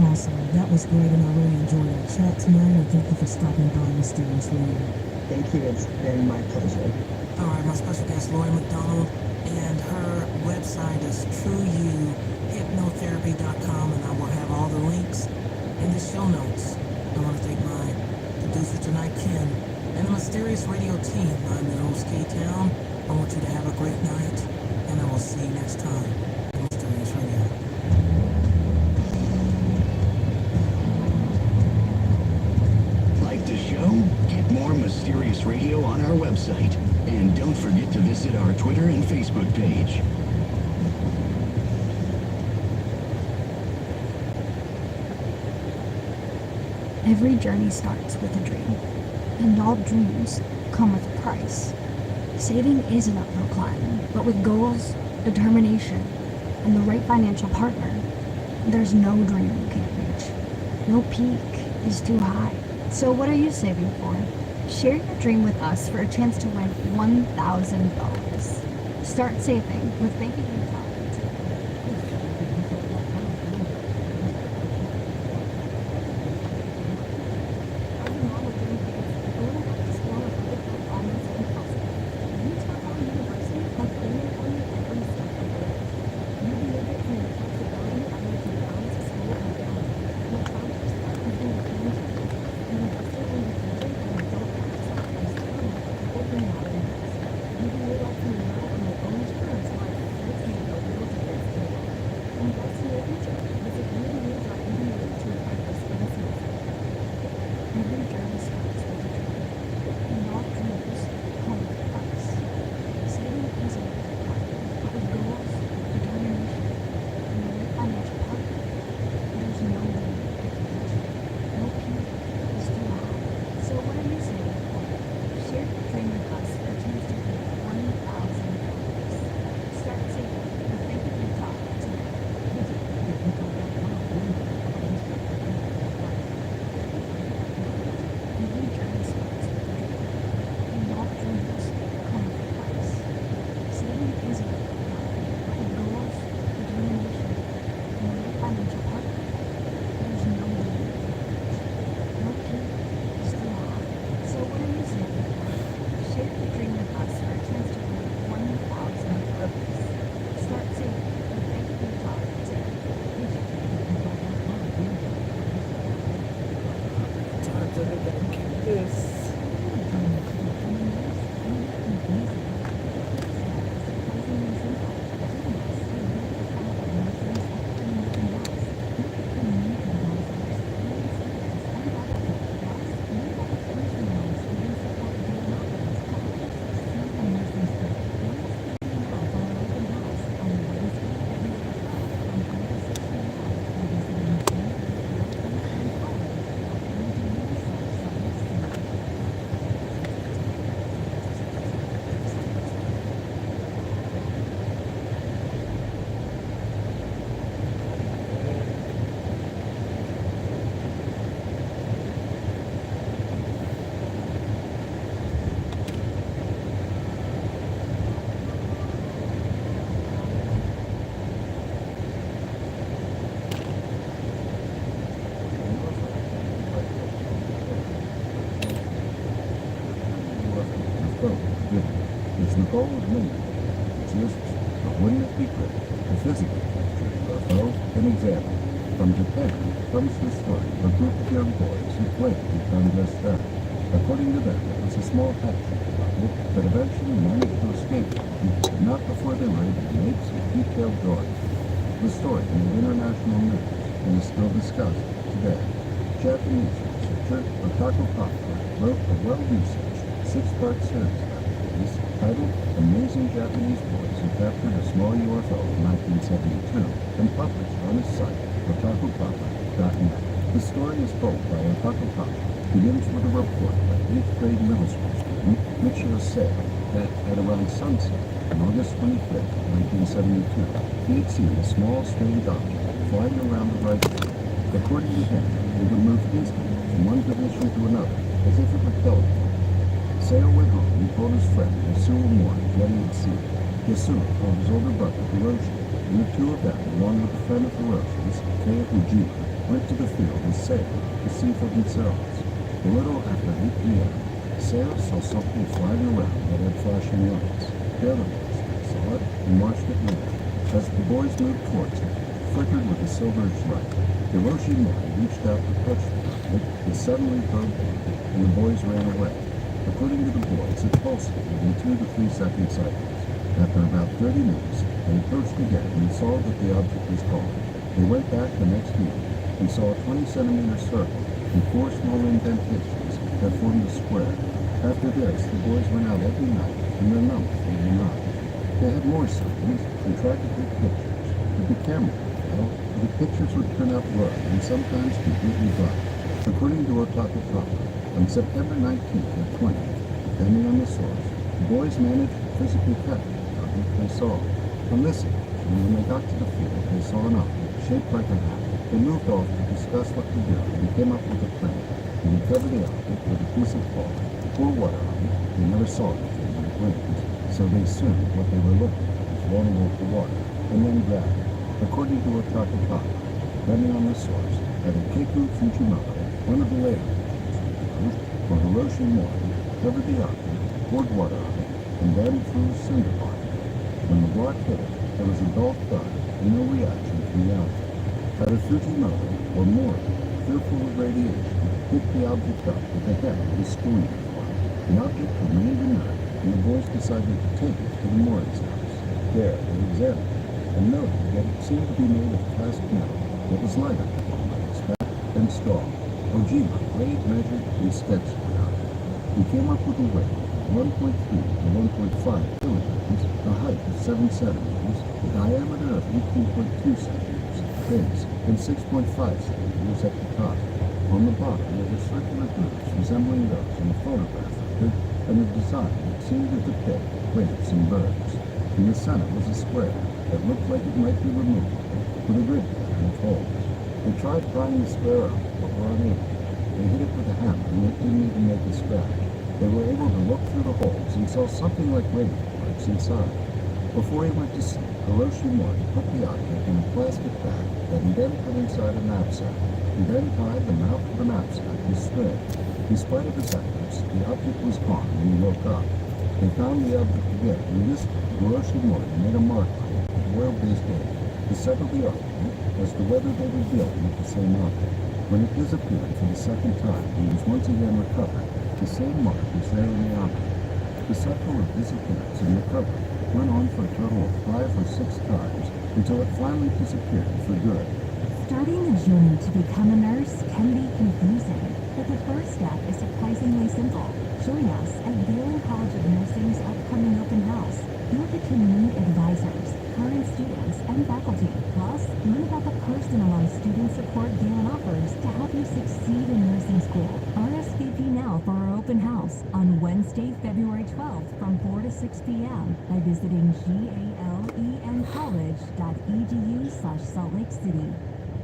Awesome. That was great, and I really enjoyed our chat tonight. And thank you for stopping by Mysterious Radio. Thank you. It's been my pleasure. All right, my special guest, Lori McDonald, and her website is trueyouhypnotherapy.com, and I will have all the links in the show notes. I want to thank my producer tonight, Ken, and the Mysterious Radio team. I'm your host, K-Town. I want you to have a great night, and I will see you next time on Mysterious Radio. Like the show? Get more Mysterious Radio on our website. And don't forget to visit our Twitter and Facebook page. Every journey starts with a dream, and all dreams come with a price. Saving is an uphill climb, but with goals, determination, and the right financial partner, there's no dream you can't reach. No peak is too high. So what are you saving for? Share your dream with us for a chance to win $1,000. Start saving with Banking and Talent. It's the goal of many exists, but wouldn't it be great to physically capture a UFO and examine it? From Japan comes the story of a group of young boys who claimed to have done just that. According to them, it was a small taxi couple that eventually managed to escape them, but not before they were able to make some detailed drawings. The story made international news and is still discussed today. Japanese researcher Otaku Papa wrote a well-researched six-part series about the case titled Amazing Japanese Boys Who Captured a Small UFO in 1972 and published on his site, otakupapa.net. The story is told by Otaku Papa, begins with a report by 8th grade middle school student Michio Seo that at around sunset on August 25th, 1972, he had seen a small strange object flying around the right side. According to him, it would move instantly from one position to another, as if it were teleported. Sale went home and told his friend, Yasuo Mori, what he had seen. Yasuo told his older brother, Hiroshi, and the two of them, along with a friend of Hiroshi's, Kei Fujima, went to the field with Sale to see for themselves. A little after 8 p.m., Sale saw something flying around that had flashing lights. The other boys saw it and watched it move. As the boys moved towards it, it flickered with a silverish light. Hiroshi Mori reached out to touch the object, it suddenly broke and the boys ran away. According to the boys, it pulsated in 2 to 3 second cycles. After about 30 minutes, they approached again and saw that the object was gone. They went back the next minute and saw a 20-centimeter circle and 4 small indentations that formed a square. After this, the boys went out every night and their numbers were 9. They had more sightings and tried to take pictures, but the camera would fail, and the pictures would turn out blurry and sometimes completely black. According to Otaku Papa, on September 19th or 20th, depending on the source, the boys managed to physically capture the object they saw. On this occasion, when they got to the field, they saw an object shaped like a hat. They moved off to discuss what to do and came up with a plan. They would cover the object with a piece of cloth, pour water on it. They never saw it before when it rained, so they assumed what they were looking at was vulnerable to water, and then grabbed it. According to Otaku Papa, depending on the source, either Keiku Fujimoto, one of the later or Hiroshi Mori, covered the object, poured water on it, and then threw a cinder block at it. When the block hit it, there was a dull thud and no reaction from the object. Either Fujimoto or Mori, fearful of radiation, picked the object up with the head of his school uniform. The object remained inert, and the boys decided to take it to the Mori's house. There, they examined it and noted that it seemed to be made of cast metal that was lighter than one might expect and strong. Ojima weighed, measured, and sketched the object. He came up with a weight of 1.3 to 1.5 kilograms, a height of 7 centimeters, a diameter of 18.2 centimeters, base, and 6.5 centimeters at the top. On the bottom were the circular grooves resembling those in the photograph record, and a design that seemed to depict plants and birds. In the center was a square that looked like it might be removable, with a grid pattern of holes. They tried prying the square out, but were unable. They hit it with a hammer, and it didn't even make a scratch. They were able to look through the holes and saw something like radio parts inside. Before he went to sleep, Hiroshi Mori put the object in a plastic bag that he then put inside a knapsack. He then tied the mouth of the knapsack with string. In spite of his efforts, the object was gone when he woke up. They found the object again, and this time Hiroshi Mori made a mark on it with oil-based ink to settle the argument as to whether they were dealing with the same object. When it disappeared for the second time and was once again recovered, the same mark was there in the object. The cycle of disappearance and recovery went on for a total of 5 or 6 times until it finally disappeared for good. Starting the journey to become a nurse can be confusing, but the first step is surprisingly simple. Join us at Baylor College of Nursing's upcoming open house. You'll get to meet advisors, current students, and faculty. Plus, learn about the personalized student support Galen offers to help you succeed in nursing school. RSVP now for our open house on Wednesday, February 12th from 4 to 6 p.m. by visiting galencollege.edu/Salt Lake City.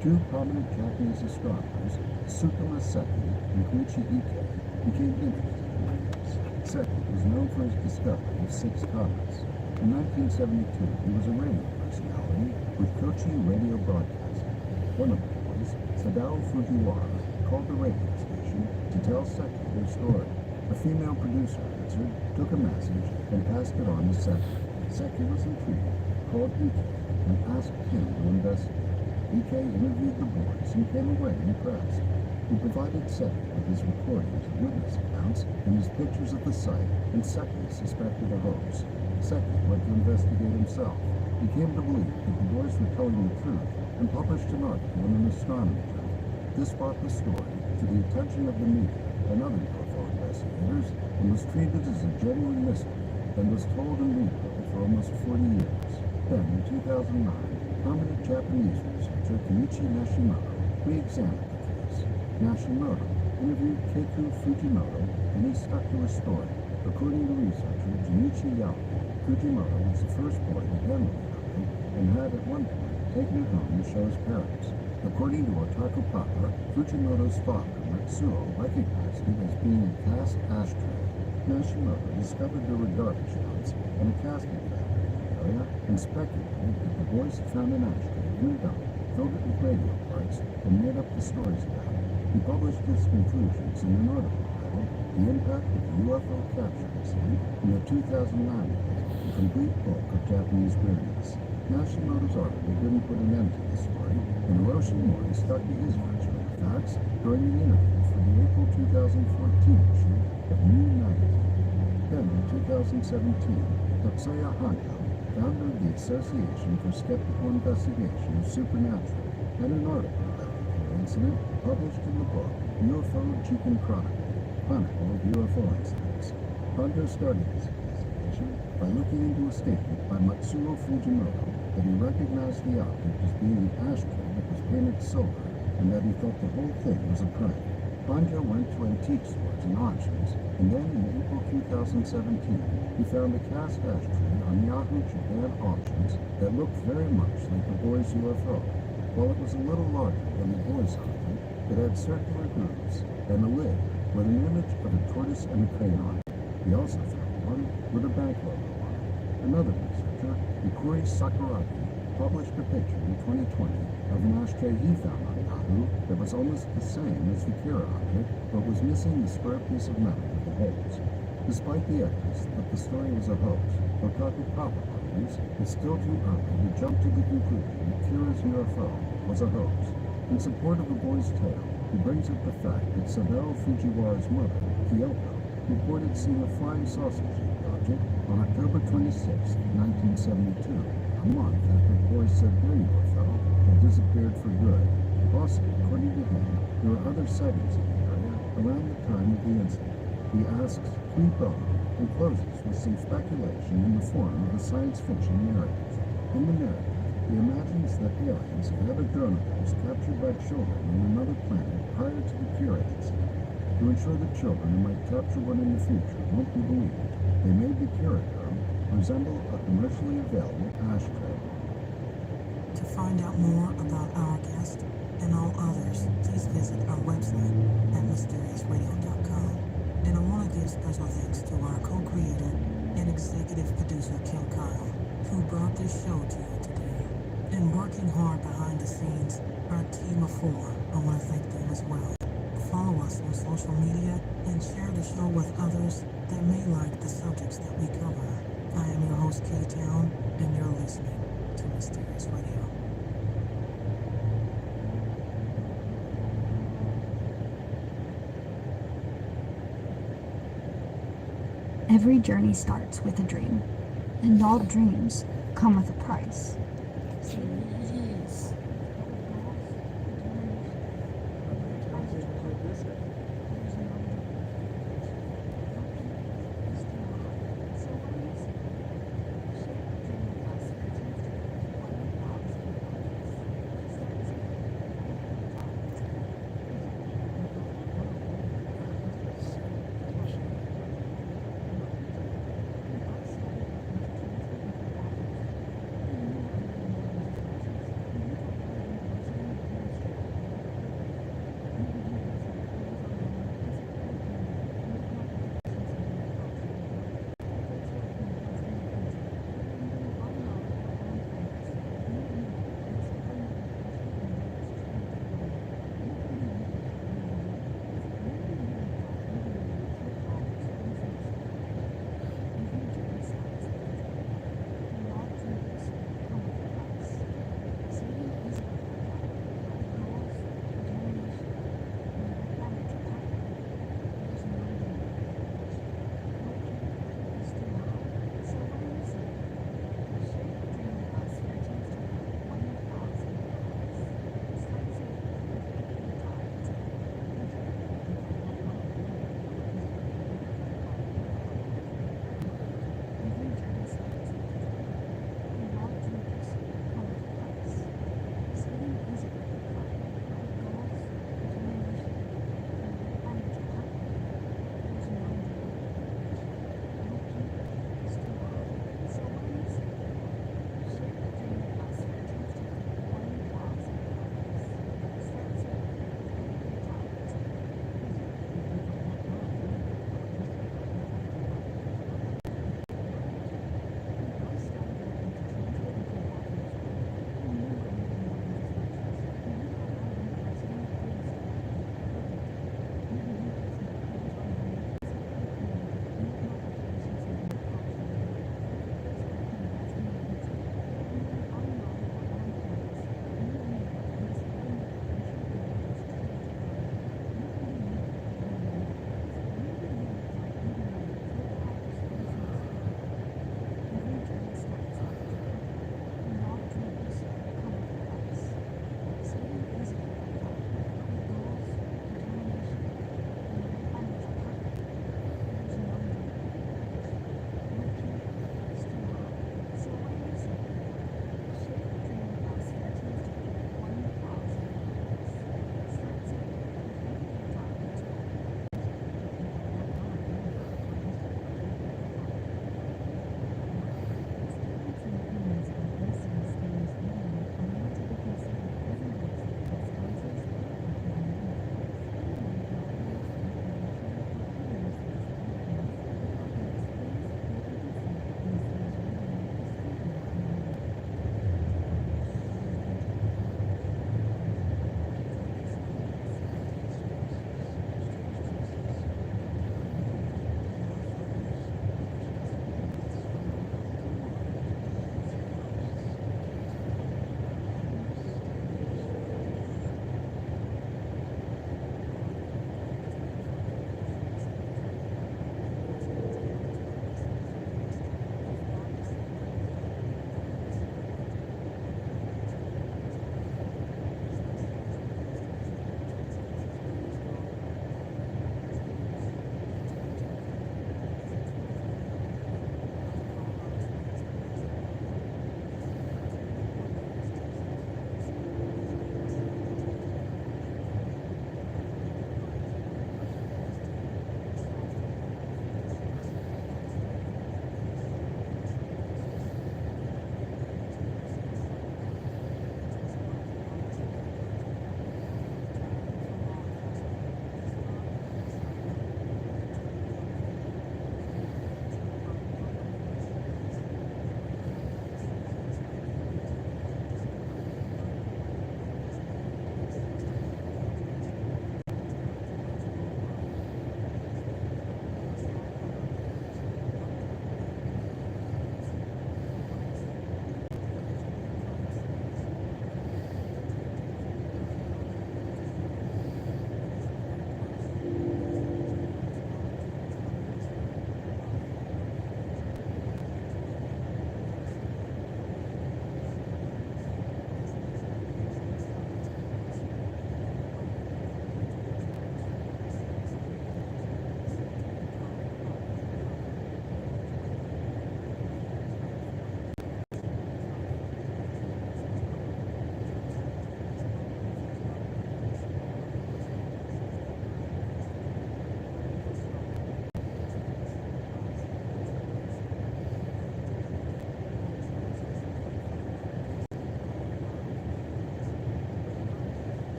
2 prominent Japanese astronomers, Tsukuma Seki and Koichi Ike, became interested in radios. Seki was known for his discovery of 6 comets. In 1972, he was a radio personality with Kochi Radio Broadcasting. One of the boys, Sadao Fujiwara, called the radio station to tell Seki their story. A female producer answered, took a message, and passed it on to Seki. Seki was intrigued, called Ike, and asked him to investigate. Ike interviewed the boys and came away impressed. He provided Seki with his recordings of witness accounts and his pictures of the site, and Seki suspected a hoax. Seki went to investigate himself. He came to believe that the boys were telling the truth and published an article in an astronomy journal. This brought the story to the attention of the media and other UFO investigators and was treated as a genuine mystery and was told and retold for almost 40 years. Then, in 2009, prominent Japanese researcher Kenichi Nashimoto re-examined the case. Nashimoto interviewed Keiku Fujimoto, and he stuck to his story. The According to researcher Junichi Yao, Fujimoto was the first boy to handle the object and had at one point taken it home to show his parents. According to Otaku Papa, Fujimoto's father, Matsuo, recognized it as being a cast ashtray. Nashimoto discovered there were garbage dumps and a casting factory in the area and speculated that the boys had found an ashtray in a dump, filled it with radio parts, and made up the stories about it. He published his conclusions in an article titled The Impact of the UFO Capture Incident in the 2009 book, The Complete Book of Japanese Weirdness. Nashimoto's article didn't put an end to the story, and Hiroshi Mori stuck to his version of the facts during an interview for the April 2014 issue of New Magazine. Then in 2017, Tatsuya Hando, founder of the Association for Skeptical Investigation of Supernatural, had an article about the incident published in the book UFO Chicken Chronicle of UFO Incidents. Hando started his investigation by looking into a statement by Matsuo Fujimoto that he recognized the object as being an ashtray that was painted silver and that he thought the whole thing was a prank. Hando went to antique stores and auctions, and then in April 2017, he found a cast ashtray on Yahoo Japan auctions that looked very much like the boy's UFO. While it was a little larger than the boy's object, it had circular grooves and a lid with an image of a tortoise and a crane on it. He also found one with a bank logo on it. Another researcher, Ikuri Sakuragi, published a picture in 2020 of an ashtray he found on Yahoo that was almost the same as the Kira object, but was missing the square piece of metal with the holes. Despite the evidence that the story was a hoax, Otaku Papa argues it's still too early to jump to the conclusion that Kira's UFO was a hoax. In support of the boy's tale, he brings up the fact that Saburo Fujiwara's mother, Kyoko, reported seeing a flying sausage-shaped object on October 26, 1972, a month after the boys said their UFO had disappeared for good. Also, according to him, there were other sightings in the area around the time of the incident. He asks, "Qui bono?" and closes with some speculation in the form of a science fiction narrative. In the narrative, he imagines that aliens have had a drone of theirs captured by children on another planet prior to the Kira incident. To ensure that children who might capture one in the future won't be believed, they made the Kira drone resemble a commercially available ashtray. To find out more about our guest and all others, please visit our website at mysteriousradio.com. And I want to give special thanks to our co-creator and executive producer, Kim Kyle, who brought this show to you today. And working hard behind the scenes, our team of 4, I want to thank them as well. Follow us on social media and share the show with others that may like the subjects that we cover. I am your host, K-Town, and you're listening to Mysterious Radio. Every journey starts with a dream, and all dreams come with a price.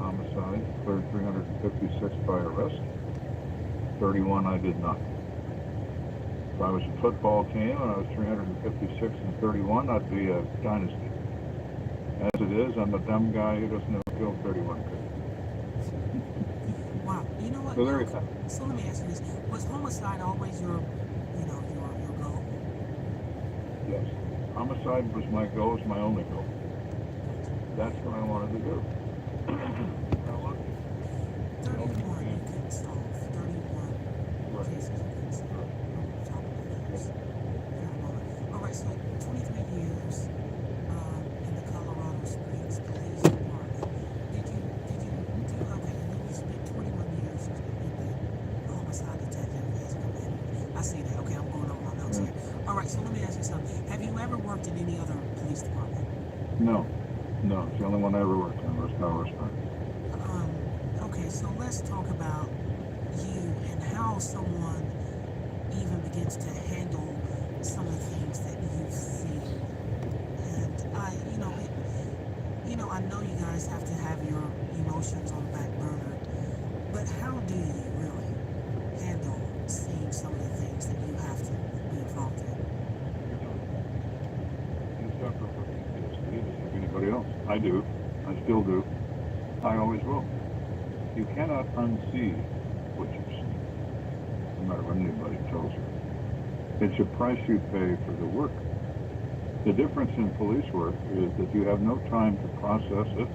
homicide, cleared 356 by arrest. 31 I did not. If I was a football team and I was 356 and 31, I'd be a dynasty. As it is, I'm a dumb guy who doesn't have killed 31 people. Wow. You know what? So there you go. So let me ask you this: was homicide always your goal? Yes. Homicide was my goal, was my only goal. That's what I wanted to do. Now look, 31 you couldn't solve. 31 Right. cases you couldn't solve. We'll talk about those in a moment. All right, so 23 years in the Colorado Springs Police Department. Did you do okay? And then you spent 21 years in the homicide detective as a commander. I see that. Okay, I'm going over my notes here. All right, so let me ask you something. Have you ever worked in any other police department? no, it's the only one I ever worked on was Colorado Springs. Okay, so let's talk about you and how someone even begins to handle some of the things that you've seen. And I know you guys have to have your emotions on the back burner, but how do you really handle seeing some of the things that you have to be involved in? You suffer from PTSD just like anybody else. I do. I still do. I always will. You cannot unsee what you've seen, no matter what anybody tells you. It's a price you pay for the work. The difference in police work is that you have no time to process it,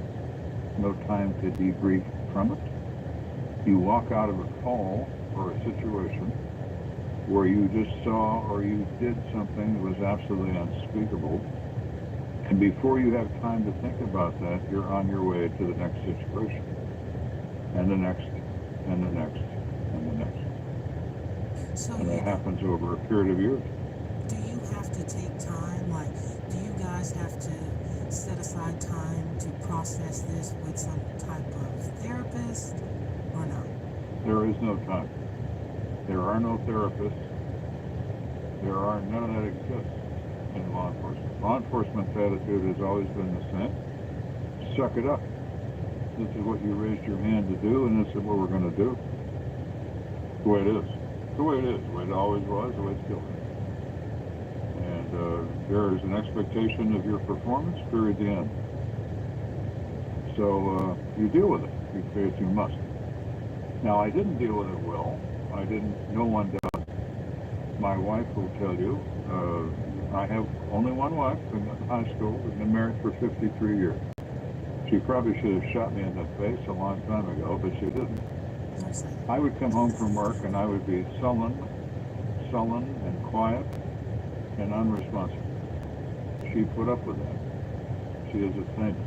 no time to debrief from it. You walk out of a call or a situation where you just saw or you did something that was absolutely unspeakable, and before you have time to think about that, you're on your way to the next situation, and the next, and the next, and the next. So And that happens over a period of years. do you have to take time? Like, do you guys have to set aside time to process this with some type of therapist or no? There is no time. There are no therapists. None of that exists in law enforcement. Law enforcement's attitude has always been the same. Suck it up. This is what you raised your hand to do, and this is what we're going to do. The way it is. The way it is. The way it always was, the way it still is. And there is an expectation of your performance, period, the end. So you deal with it because you must. Now, I didn't deal with it well. No one does. My wife will tell you, I have only one wife in high school. We've been married for 53 years. She probably should have shot me in the face a long time ago, but she didn't. I would come home from work and I would be sullen and quiet and unresponsive. She put up with that. She is a saint.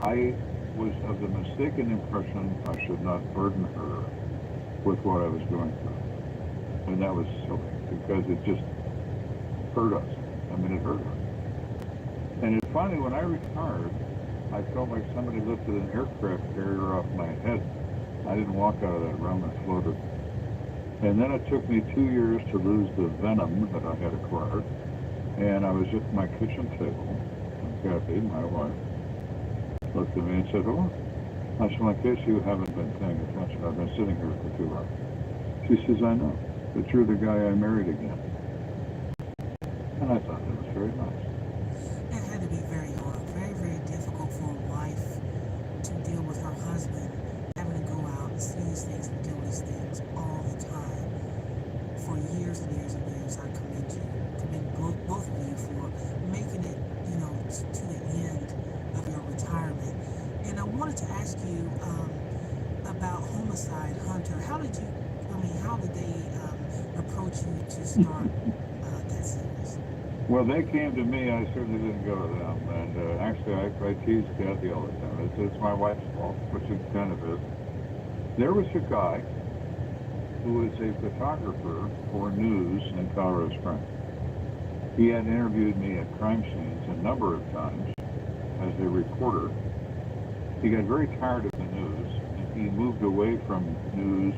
I was of the mistaken impression I should not burden her with what I was going through. And that was silly because it just hurt us. I mean, it hurt her. And finally, when I retired, I felt like somebody lifted an aircraft carrier off my head. I didn't walk out of that room, I floated. And then it took me 2 years to lose the venom that I had acquired. And I was at my kitchen table, and Kathy, my wife, looked at me and said, "Oh," I said, "Well, in case you haven't been paying attention, I've been sitting here for 2 hours. She says, "I know, but you're the guy I married again." And I thought that was very nice. It had to be very hard, very, very difficult for a wife to deal with her husband, having to go out and see these things and do these things all the time for years and years and years. I commend you, both of you for making it, to the end of your retirement. And I wanted to ask you about Homicide Hunter. How did they approach you to start that series? Well, they came to me. I certainly didn't go to them. And actually, I tease Kathy all the time. It's my wife's fault, which it kind of is. There was a guy who was a photographer for news in Colorado Springs. He had interviewed me at crime scenes a number of times as a reporter. He got very tired of the news, and he moved away from news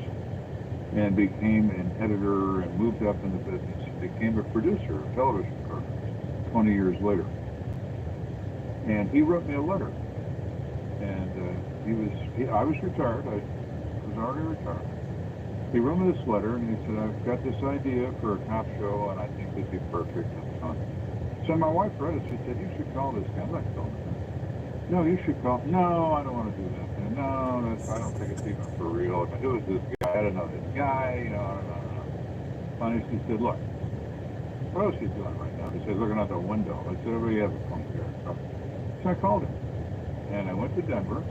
and became an editor and moved up in the business and became a producer of television programs 20 years later. And he wrote me a letter. And I was retired. I was already retired. He wrote me this letter, and he said, I've got this idea for a cop show, and I think it'd be perfect and fun. So my wife read it. She said, you should call this guy. I'm not calling him. No, you should call. No, I don't want to do that. And no, I don't think it's even for real. Who is this guy? I don't know this guy. I don't know. Finally, she said, look, what else is he doing right now? He said, looking out the window. I said, everybody has a phone here. So I called him. And I went to Denver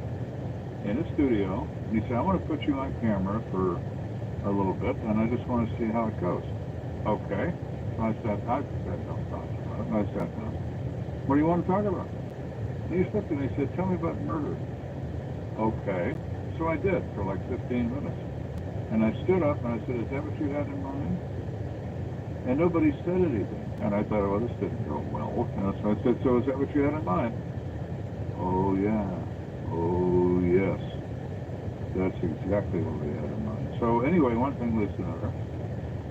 in the studio. And he said, I want to put you on camera for a little bit, and I just want to see how it goes. Okay. I sat down. I sat down. What do you want to talk about? And he looked at me and he said, tell me about murder. Okay. So I did for like 15 minutes. And I stood up and I said, is that what you had in mind? And nobody said anything. And I thought, well, this didn't go well. So I said, so is that what you had in mind? Oh, yeah. Oh, yes. That's exactly what we had in mind. So anyway, one thing leads to another.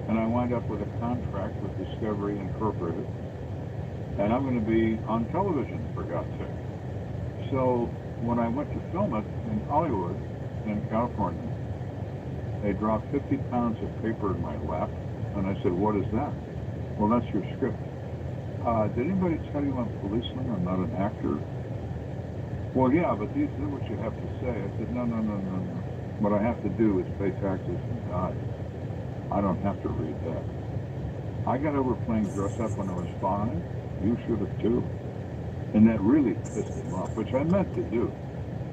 And I wind up with a contract with Discovery Incorporated. And I'm going to be on television, for God's sake. So when I went to film it in Hollywood, in California, they dropped 50 pounds of paper in my lap. And I said, what is that? Well, that's your script. Did anybody tell you I'm a policeman? I'm not an actor? Well, yeah, but these are what you have to say. I said, no. What I have to do is pay taxes and die. I don't have to read that. I got over playing dress up when I was 5. You should have too. And that really pissed him off, which I meant to do.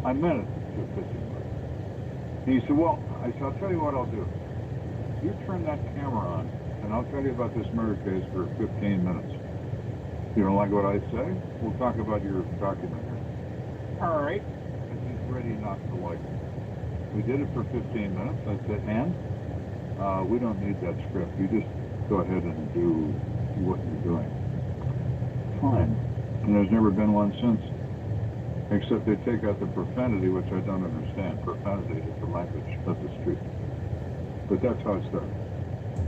I meant it to piss him off. And he said, well, I said, I'll tell you what I'll do. You turn that camera on, and I'll tell you about this murder case for 15 minutes. You don't like what I say? We'll talk about your documentary. All right. And he's ready not to like it. We did it for 15 minutes. I said, and we don't need that script. You just go ahead and do what you're doing. Fine. And there's never been one since. Except they take out the profanity, which I don't understand. Profanity is the language of the street. But that's how it started.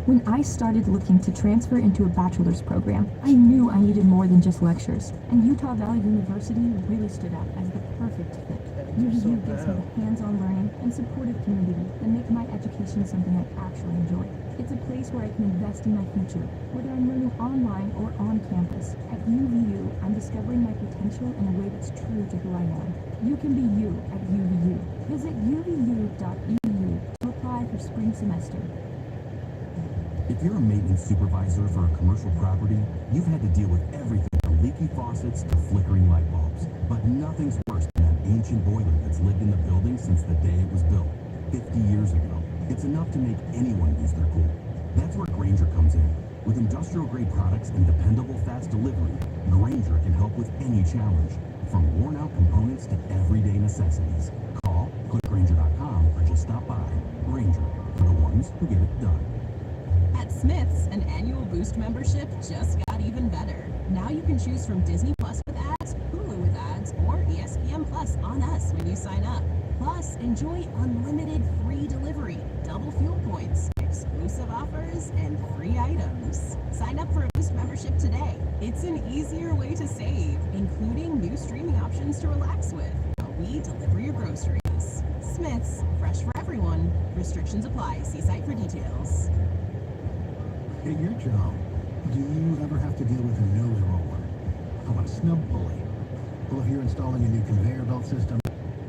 When I started looking to transfer into a bachelor's program, I knew I needed more than just lectures, and Utah Valley University really stood out as the perfect fit. UVU gives me the hands-on learning and supportive community that make my education something I actually enjoy. It's a place where I can invest in my future, whether I'm learning online or on campus. At UVU, I'm discovering my potential in a way that's true to who I am. You can be you at UVU. Visit uvu.edu to apply for spring semester. If you're a maintenance supervisor for a commercial property, you've had to deal with everything from leaky faucets to flickering light bulbs. But nothing's worse than an ancient boiler that's lived in the building since the day it was built, 50 years ago. It's enough to make anyone lose their cool. That's where Grainger comes in. With industrial-grade products and dependable fast delivery, Grainger can help with any challenge, from worn-out components to everyday necessities. Call, click Grainger.com, or just stop by. Grainger, for the ones who get it done. At Smith's, an annual Boost membership just got even better. Now you can choose from Disney Plus with ads, Hulu with ads, or ESPN Plus on us when you sign up. Plus, enjoy unlimited free delivery, double fuel points, exclusive offers, and free items. Sign up for a Boost membership today. It's an easier way to save, including new streaming options to relax with, while we deliver your groceries. Smith's, fresh for everyone. Restrictions apply. See site for details. At your job, do you ever have to deal with a nose roller? How about a snub pulley? Well, if you're installing a new conveyor belt system,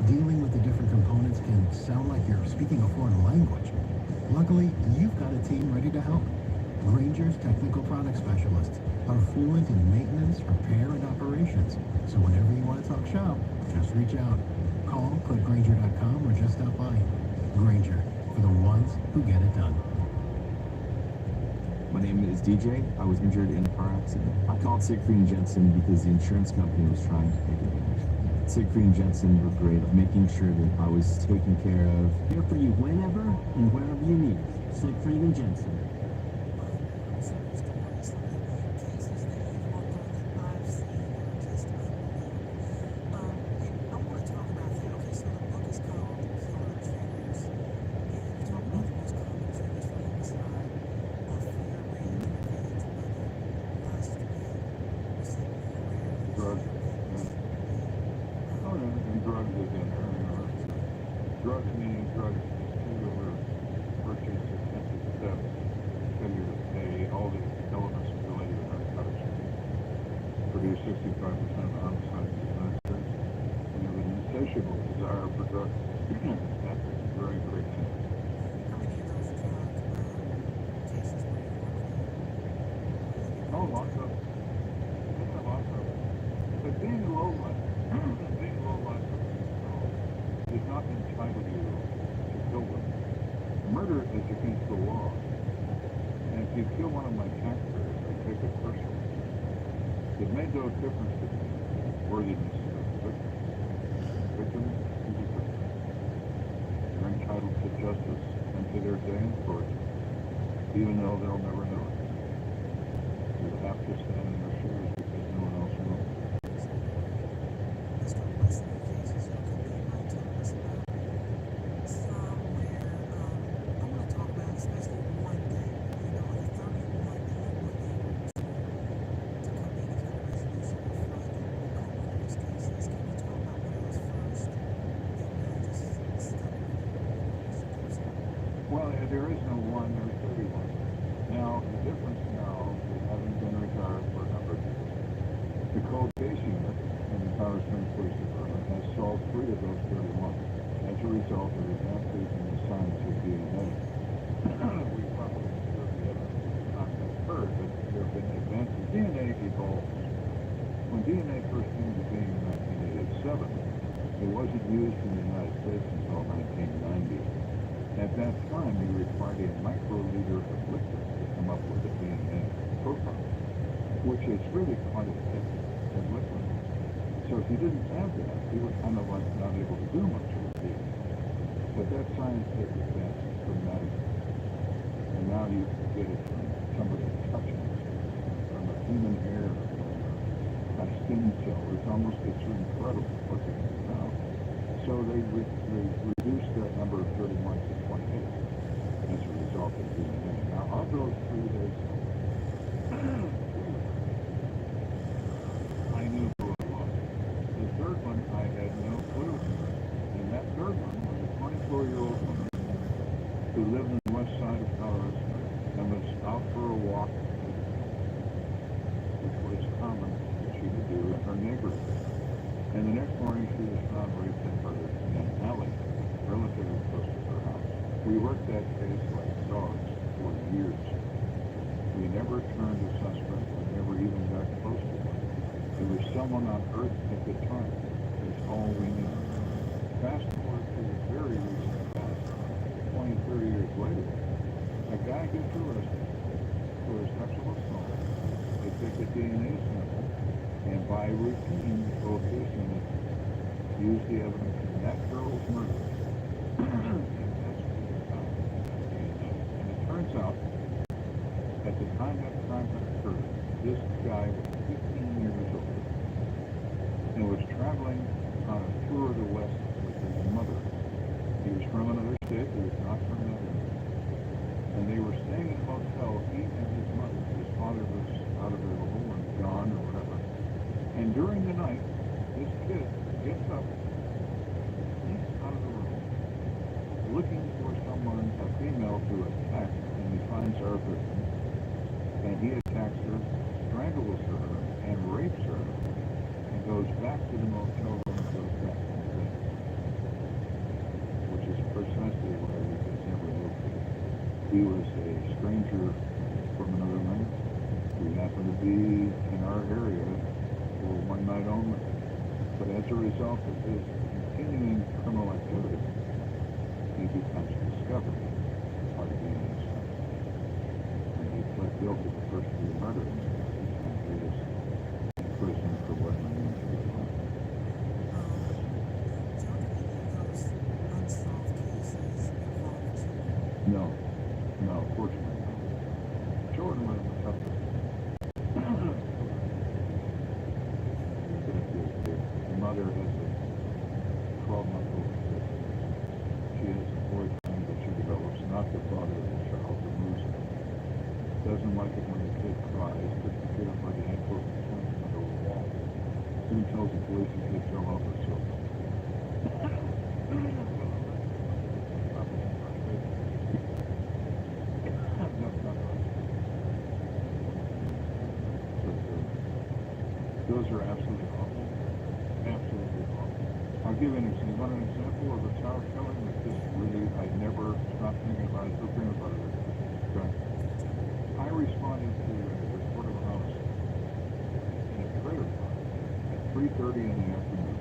dealing with the different components can sound like you're speaking a foreign language. Luckily, you've got a team ready to help. Grainger's technical product specialists are fluent in maintenance, repair, and operations. So whenever you want to talk shop, just reach out. Call, click Grainger.com, or just stop by. Grainger, for the ones who get it done. My name is DJ. I was injured in a car accident. I called Siegfried and Jensen because the insurance company was trying to take advantage. Siegfried and Jensen were great at making sure that I was taken care of. Here for you whenever and wherever you need it. Siegfried and Jensen. Drugs. Yeah. Oh, yeah, and drugs is in there. insatiable desire for drugs. That's very, very simple. How many of those drug cases were you working on? Oh, lots of them. Yeah, lots of them. But being a low life, does not entitle you to kill them. Murder is against the law. And if you kill one of my taxpayers, I take it personally. It made no difference to me, worthiness of the victim. Victim is a victim. They're entitled to justice and to their day in court, even though they'll never know it. You'll have to stand in their shoes because no one else will. Let's talk about some of the cases you might tell us about. Some where I want to talk about especially one thing, the 31 that you were able to come in and get a resolution of fraud in those cases. Can you talk about what else first that really just stuck with you? Well, there is no one, there's 31. Now, the difference now is having been retired for a number of years, the cold case unit in the Powder Springs Police Department has solved 3 of those 31 as a result of advances in the science of DNA. We probably observed the evidence not occurred, but there have been advances. DNA evolves. When DNA first came to being in 1987, it wasn't used in the United States until 1990. At that time, you required a microliter of liquid to come up with a DNA profile, which is really quite a thick liquid. So if you didn't have that, you were kind of like not able to do much with DNA. But that science has advanced dramatically. And now you can get it from somebody touching it, from a human hair, a skin cell. It's incredible what they can do now. So they reduced that number of 31 to 28 as a result of DNA. Now, of those 3 days, I knew who it was. The third one, I had no clue. And that third one was a 24-year-old woman who lived on the west side of Colorado and was out for a walk, which was common that she would do in her neighborhood. And the next morning, she was found raped and murdered in an alley relatively close to her house. We worked that case like dogs for years. We never turned a suspect. We never even got close to one. There was someone on Earth at the time. That's all we knew. Fast forward to the very recent past, 20, 30 years later, a guy gets arrested for a sexual assault. They take a DNA sample, and by routine, both his units use the evidence in that girl's murder. And it turns out, at the time that crime had occurred, this guy was 15 years old and was traveling on a tour of the West with his mother. He was from another state, he was not from that area. And they were staying in a hotel, he and his mother. His father was out available and gone or whatever. And during the night, this kid gets up, sneaks out of the room, looking for someone, a female, to attack, and he finds our victim. And he attacks her, strangles her, and rapes her, and goes back to the motel room and goes back to the bed. Which is precisely why he was never located. He was a stranger from another land who happened to be in our area for one night only. But as a result of his continuing criminal activity, he becomes discovered by the DNA science. And he pled guilty to first-degree murder. He is in prison for what remains of his life. No, fortunately not. Jordan was the toughest. The mother has a 12-month-old sister. She has a boyfriend that she develops, not the father of the child who moves her. Doesn't like it when the kid cries, puts the kid up by the ankles and slings him into a wall. Soon tells the police the kid fell off her sofa. Those are absolutely awful. Absolutely awful. I'll give you you want an example of a tower killing that just really, I never stopped thinking about it, still thinking about it. Okay. I responded to a report of a house in a trailer park at 3:30 in the afternoon.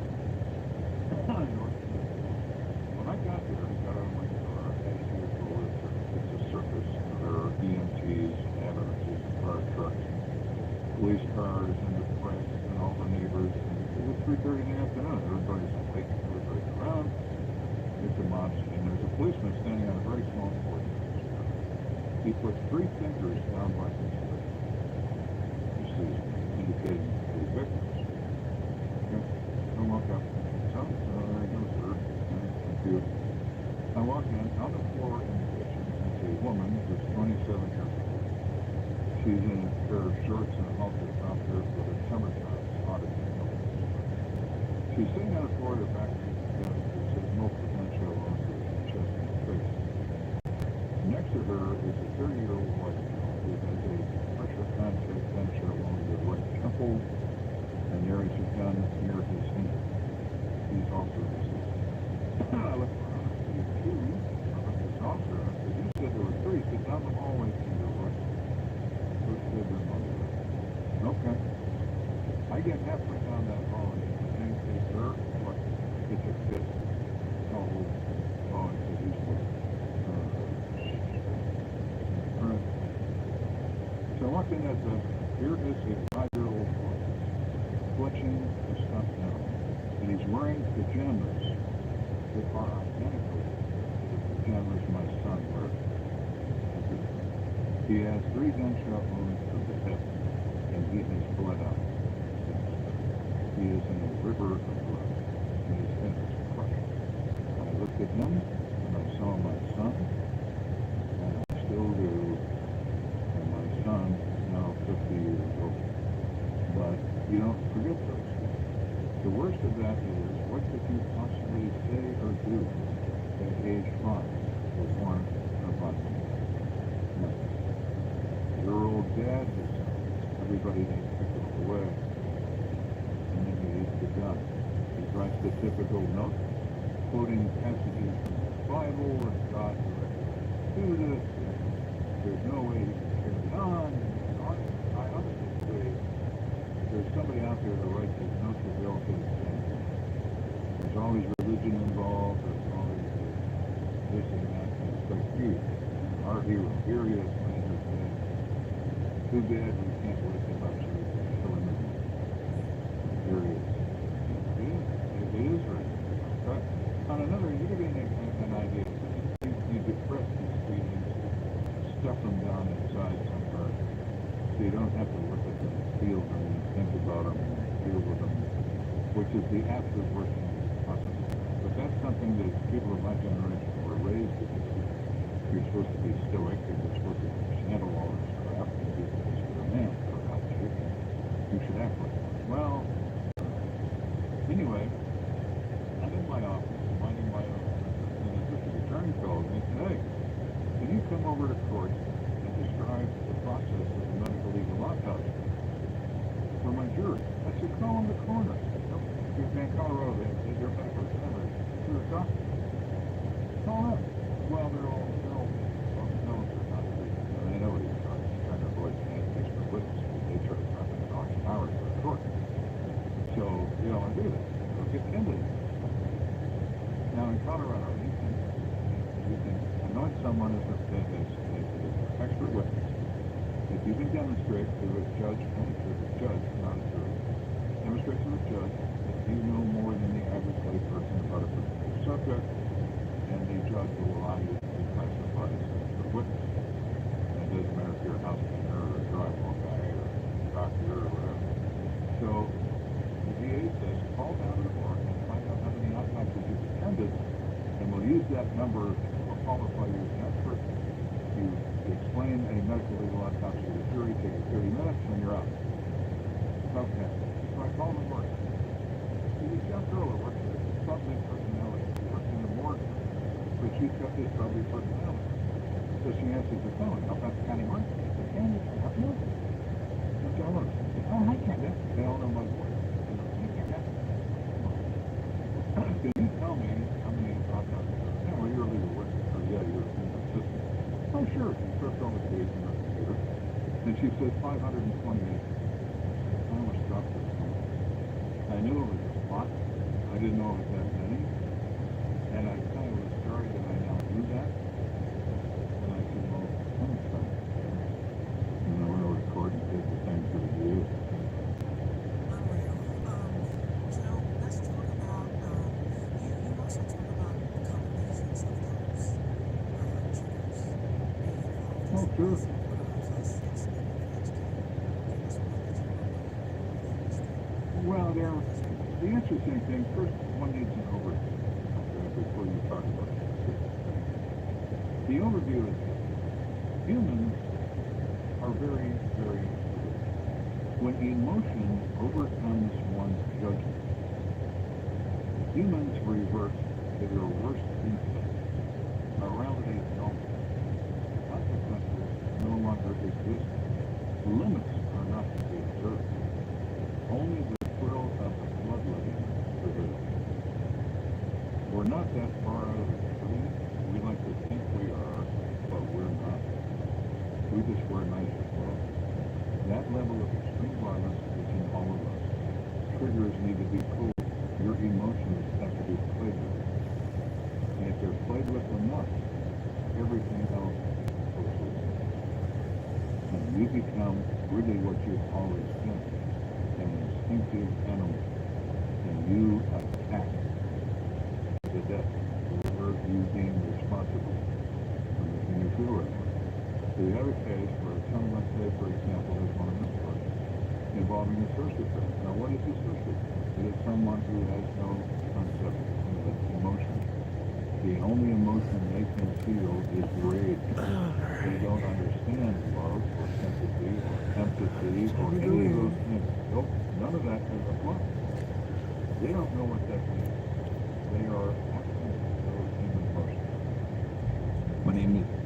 When I got there, I got out of my car, as usual, it's a circus. There are EMTs, ambulances, fire trucks, police cars, and the press, and all the neighbors. It was 3:30 in the afternoon. Everybody's awake, everybody's around. It's a mob scene. There's a policeman standing on a very small porch. He puts 3 fingers down by his leg. This is indicating the victims. Okay. I walk up. So, there goes sir. Thank you. I walk in. On the floor in the kitchen is a woman who's 27 years old. She's in a pair of shorts and a halter top there for the summertime. It's hot as hell. She's sitting on the floor of the back of the gun. It says multiple gunshot wounds to the chest and face. Next to her is a 30-year-old white male who has a pressure contact gunshot wound to the right temple, and there is a gun near his hand. He's also deceased. I look around and see 2 of this officer. I said, you said there were 3. He said, down the hallway to your right. First bedroom on the right. Okay. I get halfway down that hallway and I say, sir, what? It's a fit. Oh, I said, he's what? Alright. So I walked in at the, here is a 5-year-old boy, clutching the stuff down, and he's wearing pajamas that are identical to the pajamas my son wears. He has 3 gunshot wounds to the hip, and he has bled out. He is in a river of blood, and his head is crushed. I looked at him, and I saw my son, and I still do, and my son is now 50 years old. But you don't forget those things. The worst of that is, what could you possibly say or do at age 5 with one of my nothing. Your old dad is everybody they pick it away. And then he eats the gun. He writes the typical note, quoting passages from the Bible and God do this. There's no way he can carry on. I honestly believe there's somebody out there that writes these notes that they all say the same thing. There's always religion involved. There's always this and that. And it's like, you, our hero, here he is, playing his game. Too bad we can't wait about you and kill him again. Here he is. It is right. But on another, you give me an idea. You depress these feelings, stuff them down inside somewhere, so you don't have to look at them, feel them, and think about them, and deal with them, which is the absolute worst thing possible. But that's something that people of my generation were raised to do. You're supposed to be stoic, and you're supposed to handle all this crap, and be a man, for God's sake. You should act like that. Well, anyway, I'm in my office, minding my own business, and the district attorney called me and said, hey, can you come over to court and describe the process of the medical legal autopsy for my jury? I said, call in the coroner. You're in Colorado, they're medical examiner. To the doctor. Call up. Well, they're all no, they're not. They know what he's trying to avoid saying expert witnesses. They try to find an auction hours for the court. So, you don't want to do that. So get into it. Now in Colorado, you can anoint someone as an expert witness if you can demonstrate to a judge, only to a judge, not a jury, demonstrate to a judge that you know more than the average lay person about a particular subject, and the judge will allow you to be classified as an expert witness. And it doesn't matter if you're a house cleaner or a drywall guy or a doctor or whatever. So the DA says, call down to the court and find out how many autopsies you've attended, and we'll use that number to qualify you as an expert. You explain a medical legal autopsy to the jury, take 30 minutes, and you're out. Okay. So I called the court. She's a young girl that works with a public personality. She works in the morgue, but she's got this public personality. So she answers the phone. How about the county market? I said, Candy, can I help you? What's your name? Oh, hi, Candy. They all know my voice. Can you? oh, sure. She took all the page on her computer. And she said 528. I was stopped at the phone. I knew it was a lot. I didn't know it was that many. And I kind of was sorry that I now knew that. And I said, well, I'm sorry. And I went over to court and did the thing for the view. Joe, let's talk about, you also talk about the combinations of those triggers being involved. Oh, sure. Well, the interesting thing, first one needs an overview before you talk about it. The overview is this. Humans are very, very weird. When emotion overcomes one's judgment, humans revert to their worst instincts. Morality is normal. Consequences no longer exist. Limits are not to be observed. Only the thrill of the bloodletting prevails. We're not that far out of the tree. We like to think we are, but we're not. We just wear nicer clothes. That level of extreme violence is in all of us. Triggers need to be cool. Your emotions have to be played with. And if they're played with enough, everything else goes away. And you become really what you've always been. An instinctive animal, and you attack to death whenever you deem responsible for making you feel right. So you have a case where someone, let's say, for example, is one of this court involving a search affair. Now, what is a search affair? It is someone who has no concept of emotion. The only emotion they can feel is rage. They don't understand love or sympathy or empathy or any of those things. Nope, none of that can apply. They don't know what that means. They are absent of human emotion. My name is